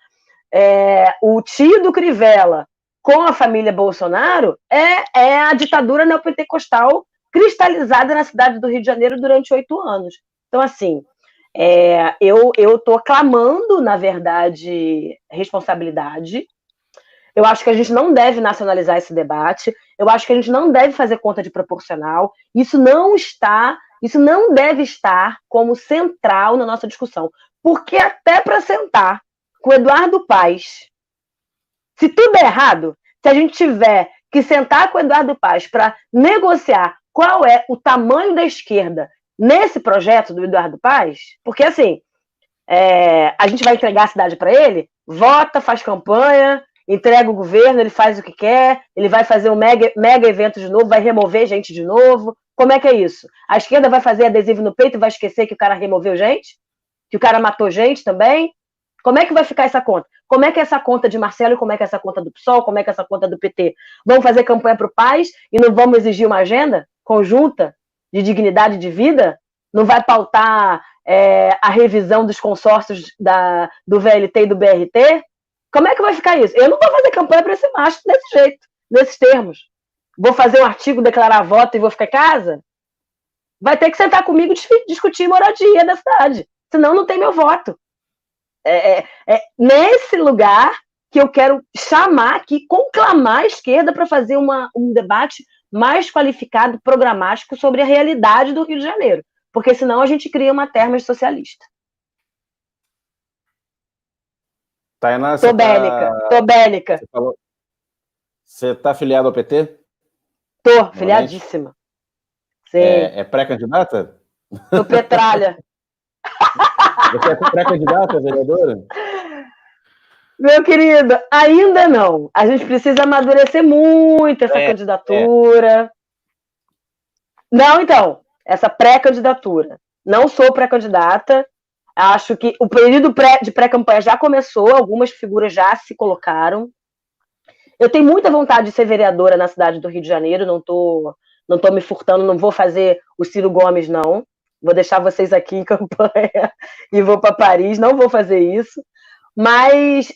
o tio do Crivella, com a família Bolsonaro, é a ditadura neopentecostal cristalizada na cidade do Rio de Janeiro durante 8 anos. Então, assim, eu estou clamando, na verdade, responsabilidade. Eu acho que a gente não deve nacionalizar esse debate. Eu acho que a gente não deve fazer conta de proporcional. Isso não deve estar como central na nossa discussão. Porque até para sentar com o Eduardo Paes, se tudo é errado, se a gente tiver que sentar com o Eduardo Paes para negociar qual é o tamanho da esquerda nesse projeto do Eduardo Paes, porque assim, a gente vai entregar a cidade para ele, vota, faz campanha, entrega o governo, ele faz o que quer, ele vai fazer um mega evento de novo, vai remover gente de novo. Como é que é isso? A esquerda vai fazer adesivo no peito e vai esquecer que o cara removeu gente? Que o cara matou gente também? Como é que vai ficar essa conta? Como é que é essa conta de Marcelo e como é que é essa conta do PSOL? Como é que é essa conta do PT? Vamos fazer campanha para o Paes e não vamos exigir uma agenda conjunta de dignidade de vida? Não vai pautar a revisão dos consórcios do VLT e do BRT? Como é que vai ficar isso? Eu não vou fazer campanha para esse macho desse jeito, nesses termos. Vou fazer um artigo, declarar voto e vou ficar em casa? Vai ter que sentar comigo e discutir moradia da cidade. Senão não tem meu voto. Nesse lugar que eu quero chamar aqui, conclamar a esquerda para fazer um debate mais qualificado, programático sobre a realidade do Rio de Janeiro. Porque senão a gente cria uma terma socialista. Tainá, tô bélica. Você está afiliado ao PT? Tô, filiadíssima. Sim. É pré-candidata? Tô petralha. Você é pré-candidata, vereadora? Meu querido, ainda não. A gente precisa amadurecer muito essa candidatura. Não, então, essa pré-candidatura. Não sou pré-candidata. Acho que o período de pré-campanha já começou, algumas figuras já se colocaram. Eu tenho muita vontade de ser vereadora na cidade do Rio de Janeiro, não tô me furtando, não vou fazer o Ciro Gomes, não. Vou deixar vocês aqui em campanha e vou para Paris, não vou fazer isso. Mas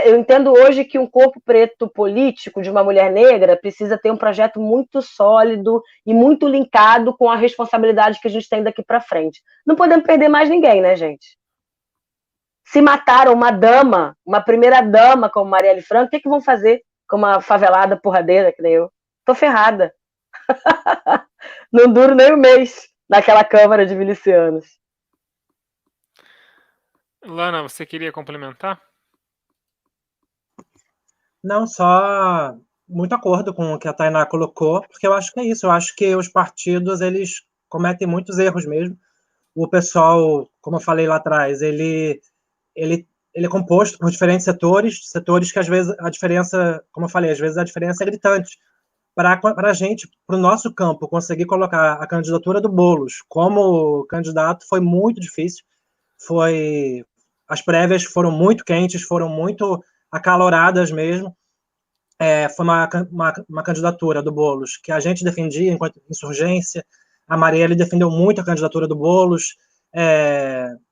eu entendo hoje que um corpo preto político de uma mulher negra precisa ter um projeto muito sólido e muito linkado com a responsabilidade que a gente tem daqui para frente. Não podemos perder mais ninguém, né, gente? Se mataram uma dama, uma primeira dama como Marielle Franco, o que vão fazer com uma favelada porradeira que nem eu? Tô ferrada. Não duro nem um mês naquela Câmara de Milicianos. Lana, você queria complementar? Não, só muito acordo com o que a Tainá colocou, porque eu acho que é isso. Eu acho que os partidos, eles cometem muitos erros mesmo, o pessoal, como eu falei lá atrás, ele é composto por diferentes setores que às vezes a diferença, como eu falei, às vezes a diferença é gritante. Para a gente, para o nosso campo, conseguir colocar a candidatura do Boulos como candidato foi muito difícil. As prévias foram muito quentes, foram muito acaloradas mesmo. Foi uma candidatura do Boulos que a gente defendia enquanto insurgência. A Marielle defendeu muito a candidatura do Boulos.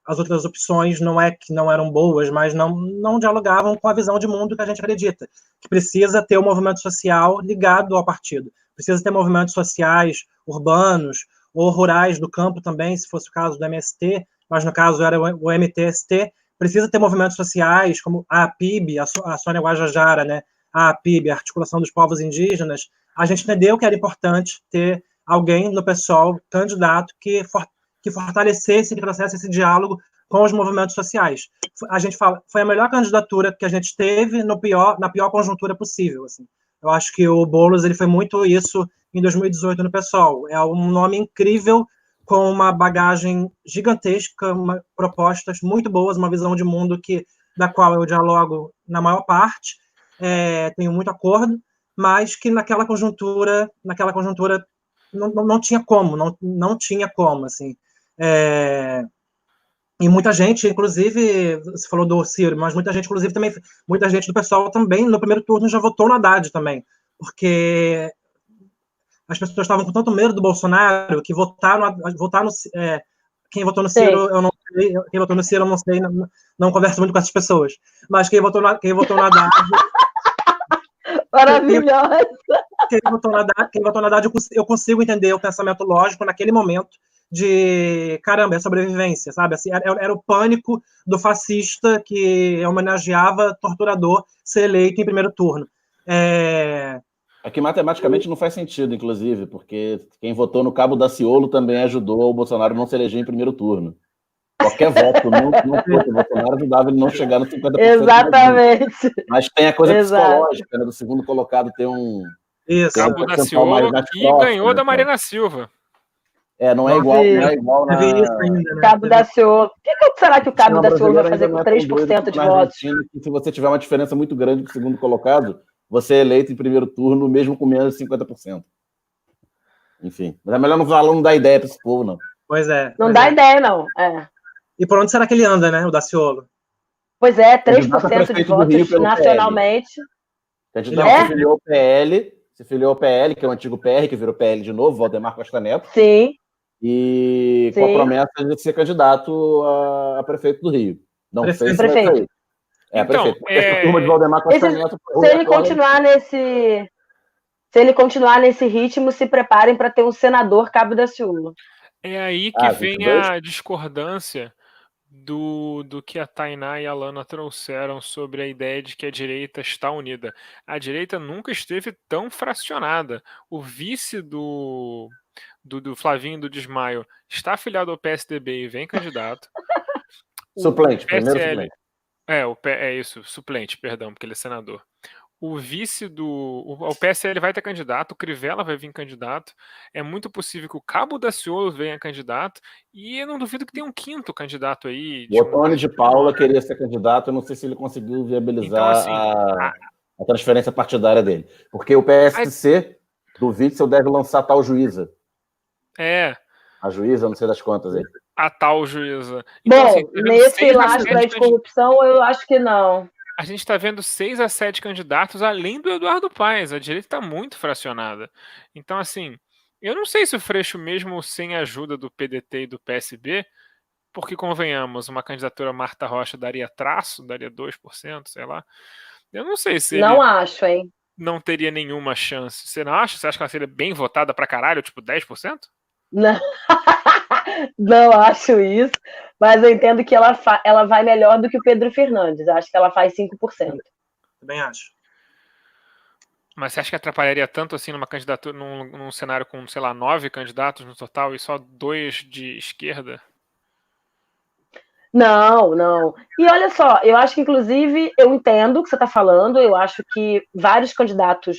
As outras opções não é que não eram boas, mas não dialogavam com a visão de mundo que a gente acredita, que precisa ter um movimento social ligado ao partido, precisa ter movimentos sociais urbanos ou rurais do campo também, se fosse o caso do MST, mas no caso era o MTST, precisa ter movimentos sociais como a APIB, a Sônia Guajajara, né, a APIB, a Articulação dos Povos Indígenas. A gente entendeu que era importante ter alguém no PSOL, candidato, que fortalecesse, que trouxesse esse diálogo com os movimentos sociais. A gente fala, foi a melhor candidatura que a gente teve na pior conjuntura possível. Assim. Eu acho que o Boulos ele foi muito isso em 2018 no PSOL. É um nome incrível, com uma bagagem gigantesca, propostas muito boas, uma visão de mundo da qual eu dialogo na maior parte, tenho muito acordo, mas que naquela conjuntura não tinha como, não tinha como, assim. E muita gente, inclusive, você falou do Ciro, mas muita gente, inclusive, também, muita gente do pessoal também, no primeiro turno, já votou no Haddad também, porque as pessoas estavam com tanto medo do Bolsonaro que quem votou no Ciro, eu não sei, quem votou no Ciro, eu não sei, não converso muito com essas pessoas, mas quem votou no Haddad... Maravilhosa! Quem votou no Haddad, eu consigo entender o pensamento lógico naquele momento de, caramba, é sobrevivência, sabe? Assim, era o pânico do fascista que homenageava torturador ser eleito em primeiro turno. Aqui matematicamente não faz sentido, inclusive, porque quem votou no Cabo Daciolo também ajudou o Bolsonaro não se eleger em primeiro turno. Qualquer voto não fosse o Bolsonaro ajudava ele não chegar no 50%. Exatamente. Mas tem a coisa psicológica, né, do segundo colocado ter um... Isso. Cabo Daciolo que ganhou da Marina Silva. Não é igual na... Cabo Daciolo. O que será que o Cabo Daciolo vai fazer com 3% de votos? Se você tiver uma diferença muito grande do segundo colocado, você é eleito em primeiro turno, mesmo com menos de 50%. Enfim, mas é melhor não dar ideia para esse povo, não. Pois é. Não dá ideia, não. E por onde será que ele anda, né, o Daciolo? Pois 3% de votos nacionalmente. Candidato se filiou ao PL, que é o antigo PR, que virou PL de novo, Valdemar Costa Neto. Sim. E com a promessa de ser candidato a prefeito do Rio. Não sei se prefeito. Vai sair. Prefeito. Essa turma de Valdemar Costa Neto... Se ele continuar nesse ritmo, se preparem para ter um senador Cabo Daciolo. É aí que vem a discordância do que a Tainá e a Lana trouxeram sobre a ideia de que a direita está unida. A direita nunca esteve tão fracionada. O vice do Flavinho do Desmaio está afiliado ao PSDB e vem candidato. Suplente, primeiro suplente. Suplente, perdão, porque ele é senador. O PSL vai ter candidato, o Crivella vai vir candidato, é muito possível que o Cabo Daciolo venha candidato, e eu não duvido que tenha um quinto candidato aí. O Otônio de Paula queria ser candidato, eu não sei se ele conseguiu viabilizar a transferência partidária dele. Porque o PSC do Witzel deve lançar tal juíza. A juíza, não sei das contas aí. A tal juíza. Então, bom, nesse lastro de corrupção, eu acho que não. A gente está vendo 6 a 7 candidatos além do Eduardo Paes. A direita está muito fracionada. Então, assim, eu não sei se o Freixo, mesmo sem a ajuda do PDT e do PSB, porque, convenhamos, uma candidatura Marta Rocha daria 2%, sei lá. Eu não sei se não acho, hein? Não teria nenhuma chance. Você não acha? Você acha que ela seria bem votada pra caralho, tipo 10%? Não. Não acho isso, mas eu entendo que ela vai melhor do que o Pedro Fernandes. Acho que ela faz 5%. Também acho. Mas você acha que atrapalharia tanto assim numa candidatura, num cenário com, sei lá, 9 candidatos no total e só 2 de esquerda? Não. E olha só, eu acho que, inclusive, eu entendo o que você está falando. Eu acho que vários candidatos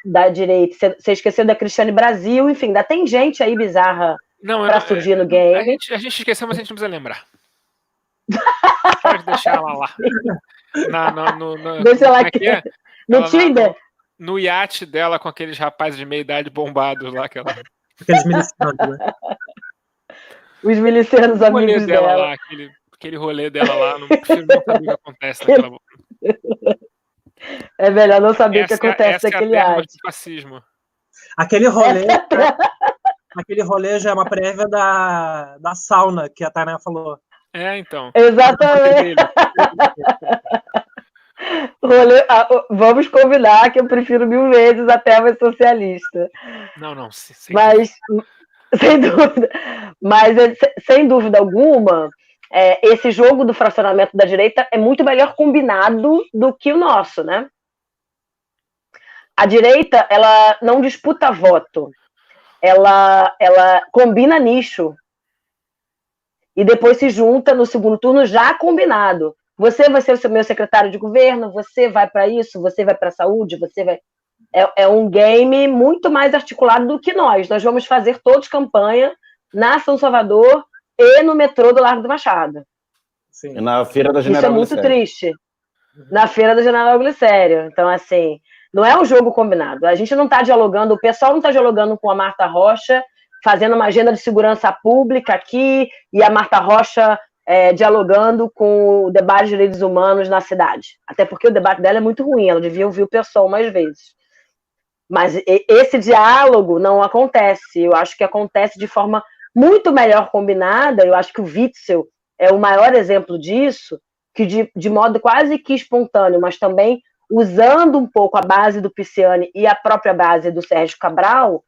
da direita, você esqueceu da Cristiane Brasil, enfim, ainda tem gente aí bizarra para surgir no game. A gente esqueceu, mas a gente não precisa lembrar. Pode deixar ela lá. Deixa ela aqui. No Tinder. No iate dela com aqueles rapazes de meia idade bombados lá. Aqueles milicianos, né? Os milicianos amigos dela. Lá, aquele rolê dela lá. Não prefiro não saber o que acontece naquela boca. É melhor não saber o que acontece naquele iate. Fascismo. Aquele rolê já é uma prévia da sauna que a Tainá falou. Então. Exatamente. Vamos combinar que eu prefiro 1000 vezes a Thelma socialista. Não. Mas, sem dúvida alguma, esse jogo do fracionamento da direita é muito melhor combinado do que o nosso, né? A direita, ela não disputa voto. Ela combina nicho. E depois se junta no segundo turno já combinado. Você vai ser o meu secretário de governo, você vai para isso, você vai para a saúde, você vai... É um game muito mais articulado do que nós. Nós vamos fazer todos campanha na São Salvador e no metrô do Largo do Machado. Sim. E na Feira da General Glicério. Isso é muito triste. Na Feira da General Glicério. Então, assim, não é um jogo combinado. A gente não está dialogando, o pessoal não está dialogando com a Marta Rocha, fazendo uma agenda de segurança pública aqui, e a Marta Rocha dialogando com o debate de direitos humanos na cidade. Até porque o debate dela é muito ruim, ela devia ouvir o pessoal mais vezes. Mas esse diálogo não acontece. Eu acho que acontece de forma muito melhor combinada. Eu acho que o Witzel é o maior exemplo disso, que de modo quase que espontâneo, mas também usando um pouco a base do Pisciani e a própria base do Sérgio Cabral,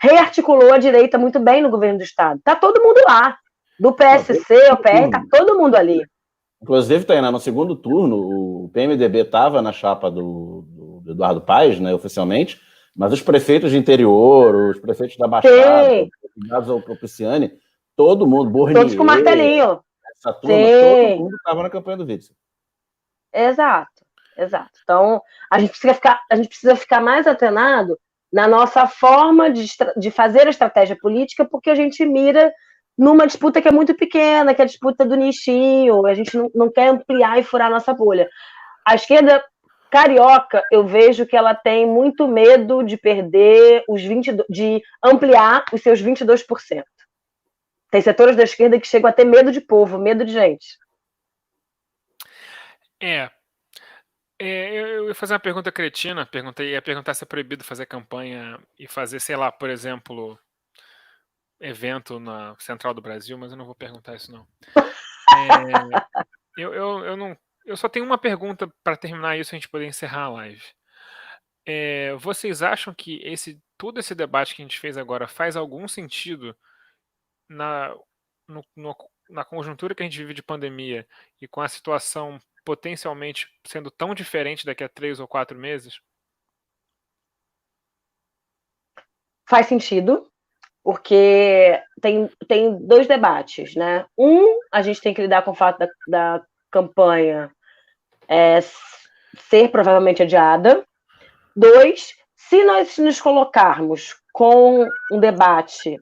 rearticulou a direita muito bem no governo do Estado. Está todo mundo lá. Do PSC ao PR, está todo mundo ali. Inclusive, Tainá, no segundo turno, o PMDB estava na chapa do Eduardo Paes, né, oficialmente, mas os prefeitos de interior, os prefeitos da Baixada, ligados ao Pisciani, todo mundo, Bornier, todos com martelinho. Essa turma, todo mundo estava na campanha do Witzel. Exato. Então, a gente precisa ficar mais atenado na nossa forma de fazer a estratégia política, porque a gente mira numa disputa que é muito pequena, que é a disputa do nichinho, a gente não quer ampliar e furar a nossa bolha. A esquerda carioca, eu vejo que ela tem muito medo de perder de ampliar os seus 22%. Tem setores da esquerda que chegam a ter medo de povo, medo de gente. Eu ia fazer uma pergunta cretina, ia perguntar se é proibido fazer campanha e fazer, sei lá, por exemplo, evento na Central do Brasil, mas eu não vou perguntar isso, não. Eu só tenho uma pergunta para terminar isso e a gente poder encerrar a live. Vocês acham que todo esse debate que a gente fez agora faz algum sentido na conjuntura que a gente vive de pandemia e com a situação potencialmente sendo tão diferente daqui a 3 ou 4 meses? Faz sentido, porque tem dois debates, né? A gente tem que lidar com o fato da campanha ser provavelmente adiada. 2, se nós nos colocarmos com um debate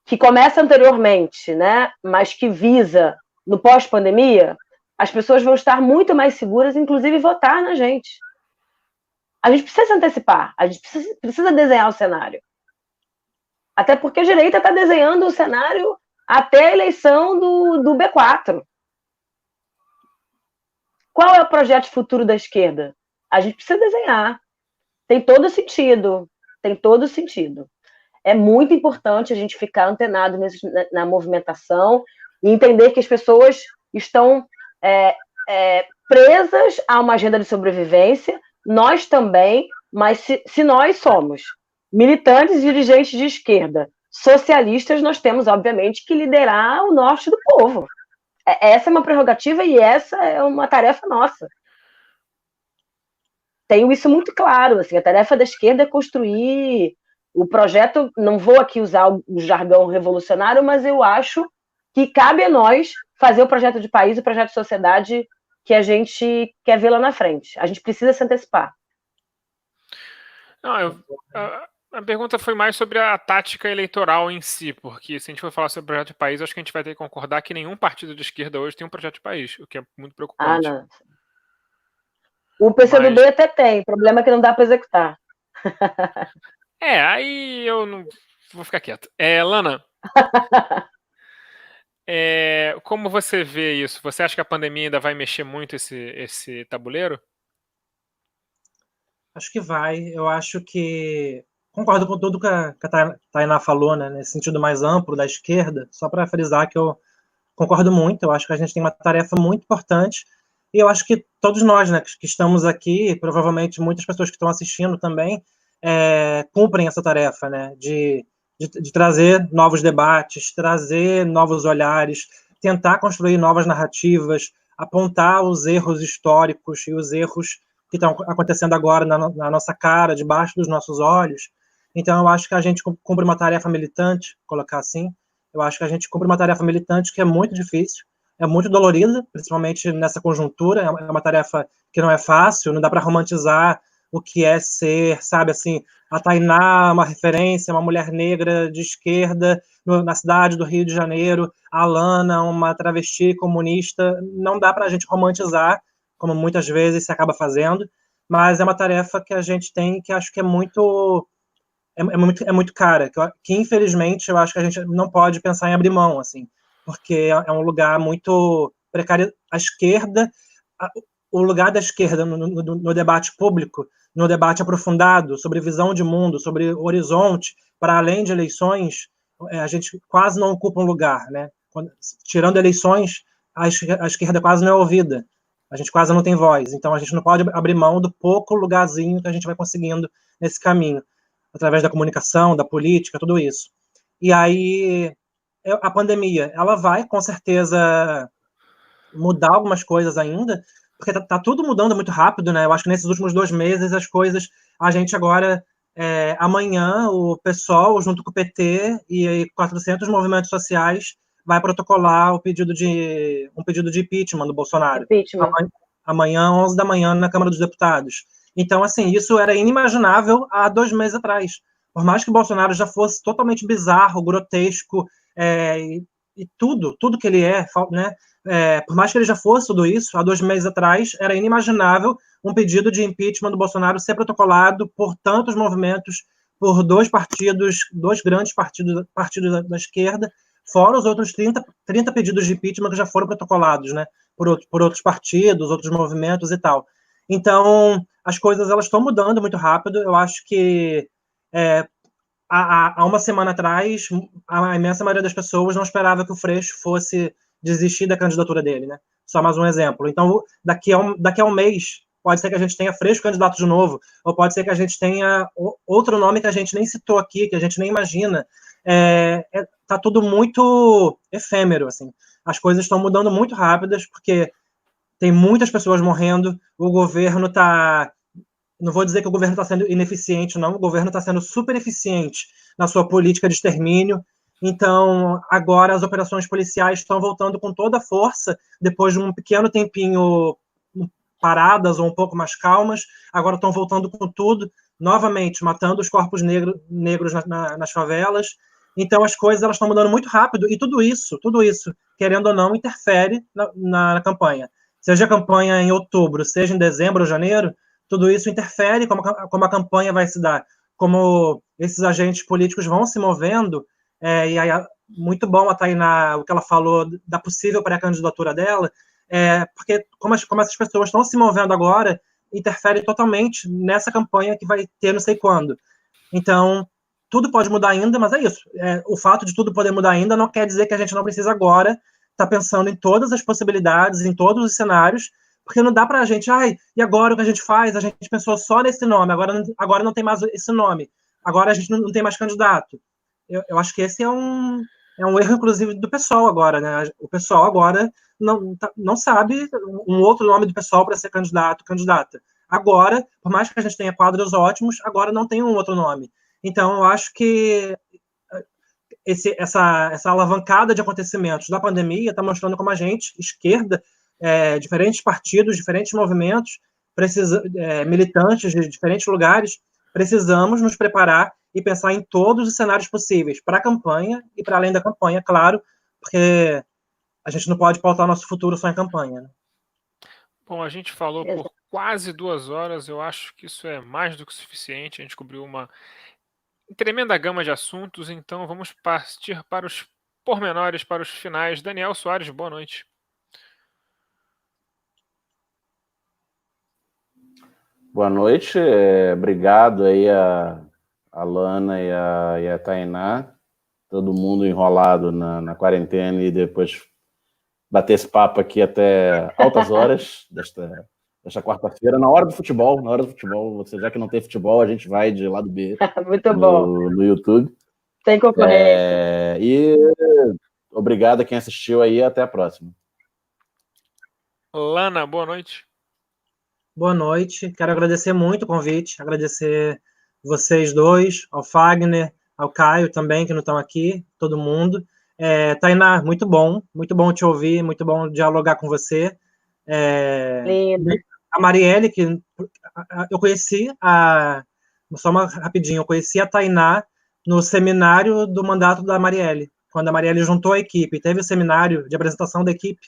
que começa anteriormente, né, mas que visa no pós-pandemia, as pessoas vão estar muito mais seguras, inclusive votar na gente. A gente precisa se antecipar, a gente precisa desenhar o cenário. Até porque a direita está desenhando o cenário até a eleição do B4. Qual é o projeto futuro da esquerda? A gente precisa desenhar. Tem todo sentido. É muito importante a gente ficar antenado na movimentação e entender que as pessoas estão presas a uma agenda de sobrevivência, nós também, mas se nós somos militantes e dirigentes de esquerda, socialistas, nós temos, obviamente, que liderar o norte do povo. Essa é uma prerrogativa e essa é uma tarefa nossa. Tenho isso muito claro, assim, a tarefa da esquerda é construir o projeto, não vou aqui usar o jargão revolucionário, mas eu acho que cabe a nós fazer o projeto de país, o projeto de sociedade que a gente quer ver lá na frente. A gente precisa se antecipar. Não, A pergunta foi mais sobre a tática eleitoral em si, porque se a gente for falar sobre projeto de país, acho que a gente vai ter que concordar que nenhum partido de esquerda hoje tem um projeto de país, o que é muito preocupante. Não. O PCdoB até tem, o problema é que não dá para executar. Aí eu não vou ficar quieto. Lana, como você vê isso? Você acha que a pandemia ainda vai mexer muito esse tabuleiro? Acho que vai. Eu acho que concordo com tudo que a Tainá falou, né, nesse sentido mais amplo da esquerda, só para frisar que eu concordo muito, eu acho que a gente tem uma tarefa muito importante, e eu acho que todos nós, né, que estamos aqui, provavelmente muitas pessoas que estão assistindo também, cumprem essa tarefa, né, de trazer novos debates, trazer novos olhares, tentar construir novas narrativas, apontar os erros históricos e os erros que estão acontecendo agora na nossa cara, debaixo dos nossos olhos. Então, eu acho que a gente cumpre uma tarefa militante, colocar assim. Eu acho que a gente cumpre uma tarefa militante que é muito difícil, é muito dolorida, principalmente nessa conjuntura. É uma tarefa que não é fácil, não dá para romantizar o que é ser, sabe, assim, a Tainá, uma referência, uma mulher negra de esquerda na cidade do Rio de Janeiro, a Lana, uma travesti comunista. Não dá para a gente romantizar, como muitas vezes se acaba fazendo, mas é uma tarefa que a gente tem que acho que é muito cara, que infelizmente eu acho que a gente não pode pensar em abrir mão, assim, porque é um lugar muito precário. A esquerda, o lugar da esquerda no debate público, no debate aprofundado sobre visão de mundo, sobre horizonte, para além de eleições, a gente quase não ocupa um lugar, né? Tirando eleições, a esquerda quase não é ouvida. A gente quase não tem voz, então a gente não pode abrir mão do pouco lugarzinho que a gente vai conseguindo nesse caminho, através da comunicação, da política, tudo isso. E aí, a pandemia, ela vai, com certeza, mudar algumas coisas ainda, porque tá tudo mudando muito rápido, né? Eu acho que nesses últimos 2 meses as coisas, a gente agora, amanhã, o PSOL, junto com o PT e 400 movimentos sociais, vai protocolar um pedido de impeachment do Bolsonaro. Impeachment. Amanhã, 11 da manhã, na Câmara dos Deputados. Então, assim, isso era inimaginável há 2 meses atrás. Por mais que o Bolsonaro já fosse totalmente bizarro, grotesco, e tudo que ele é, né? Por mais que ele já fosse tudo isso, há 2 meses atrás, era inimaginável um pedido de impeachment do Bolsonaro ser protocolado por tantos movimentos, por 2 partidos, 2 grandes partidos da esquerda, fora os outros 30 pedidos de impeachment que já foram protocolados, né? Por outros partidos, outros movimentos e tal. Então, as coisas elas estão mudando muito rápido. Eu acho que há uma semana atrás, a imensa maioria das pessoas não esperava que o Freixo fosse desistir da candidatura dele, né? Só mais um exemplo. Então, daqui a um mês, pode ser que a gente tenha Freixo candidato de novo, ou pode ser que a gente tenha outro nome que a gente nem citou aqui, que a gente nem imagina. Tá tudo muito efêmero, assim. As coisas estão mudando muito rápidas, porque tem muitas pessoas morrendo, o governo está... Não vou dizer que o governo está sendo ineficiente, não. O governo está sendo super eficiente na sua política de extermínio. Então, agora as operações policiais estão voltando com toda a força, depois de um pequeno tempinho paradas ou um pouco mais calmas. Agora estão voltando com tudo, novamente, matando os corpos negros nas favelas. Então, as coisas elas estão mudando muito rápido, e tudo isso, querendo ou não, interfere na campanha. Seja a campanha em outubro, seja em dezembro ou janeiro, tudo isso interfere como a campanha vai se dar, como esses agentes políticos vão se movendo, e aí muito bom a Tainá, o que ela falou da possível pré-candidatura dela, porque como essas pessoas estão se movendo agora, interfere totalmente nessa campanha que vai ter não sei quando. Então, tudo pode mudar ainda, mas é isso. O fato de tudo poder mudar ainda não quer dizer que a gente não precisa agora estar pensando em todas as possibilidades, em todos os cenários, porque não dá para a gente, e agora o que a gente faz? A gente pensou só nesse nome, agora não tem mais esse nome, agora a gente não tem mais candidato. Eu acho que esse é um erro, inclusive, do PSOL agora, né? O PSOL agora não sabe um outro nome do PSOL para ser candidata. Agora, por mais que a gente tenha quadros ótimos, agora não tem um outro nome. Então, eu acho que essa alavancada de acontecimentos da pandemia está mostrando como a gente, esquerda, diferentes partidos, diferentes movimentos, militantes de diferentes lugares, precisamos nos preparar e pensar em todos os cenários possíveis para a campanha e para além da campanha, claro, porque a gente não pode pautar nosso futuro só em campanha. Né? Bom, a gente falou por quase 2 horas, eu acho que isso é mais do que suficiente, a gente cobriu uma tremenda gama de assuntos, então vamos partir para os pormenores, para os finais. Daniel Soares, boa noite. Boa noite, obrigado aí a Lana e a Tainá, todo mundo enrolado na quarentena e depois bater esse papo aqui até altas horas desta quarta-feira, na hora do futebol, você, já que não tem futebol, a gente vai de lado B Muito bom. no YouTube. Sem concorrência. E obrigado a quem assistiu aí, até a próxima. Lana, boa noite. Boa noite, quero agradecer muito o convite, agradecer vocês dois, ao Fagner, ao Caio também, que não estão aqui, todo mundo. Tainá, muito bom te ouvir, muito bom dialogar com você. Lindo. A Marielle, que eu conheci, só rapidinho, eu conheci a Tainá no seminário do mandato da Marielle, quando a Marielle juntou a equipe, teve o seminário de apresentação da equipe,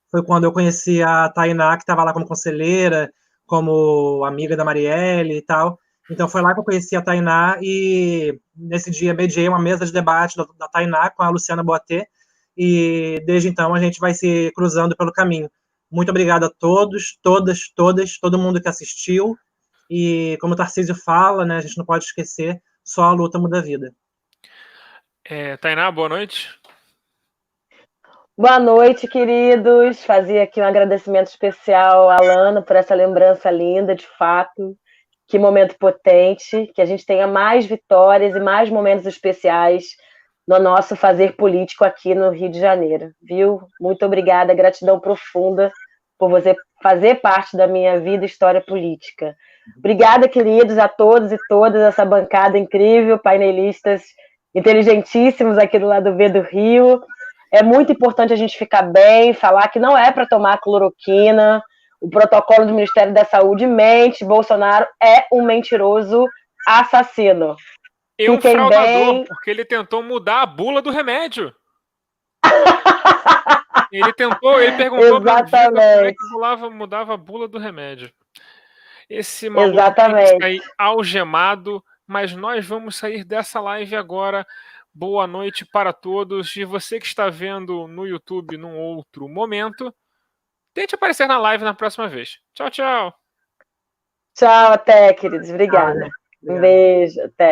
foi quando eu conheci a Tainá, que estava lá como conselheira, como amiga da Marielle e tal. Então foi lá que eu conheci a Tainá e nesse dia mediei uma mesa de debate da Tainá com a Luciana Boatê e desde então a gente vai se cruzando pelo caminho. Muito obrigado a todos, todas, todo mundo que assistiu e como o Tarcísio fala, né, a gente não pode esquecer, só a luta muda a vida. Tainá, boa noite. Boa noite, queridos. Fazia aqui um agradecimento especial à Lana por essa lembrança linda, de fato. Que momento potente, que a gente tenha mais vitórias e mais momentos especiais no nosso fazer político aqui no Rio de Janeiro, viu? Muito obrigada, gratidão profunda por você fazer parte da minha vida e história política. Obrigada, queridos, a todos e todas, essa bancada incrível, painelistas inteligentíssimos aqui do lado B do Rio. É muito importante a gente ficar bem, falar que não é para tomar cloroquina. O protocolo do Ministério da Saúde mente. Bolsonaro é um mentiroso assassino. E um fraudador, bem... porque ele tentou mudar a bula do remédio. Ele perguntou para a como é que mudava a bula do remédio. Esse maluco tem que sair algemado, mas nós vamos sair dessa live agora. Boa noite para todos. E você que está vendo no YouTube num outro momento, tente aparecer na live na próxima vez. Tchau, tchau. Tchau, até, queridos. Obrigada. Um beijo, até.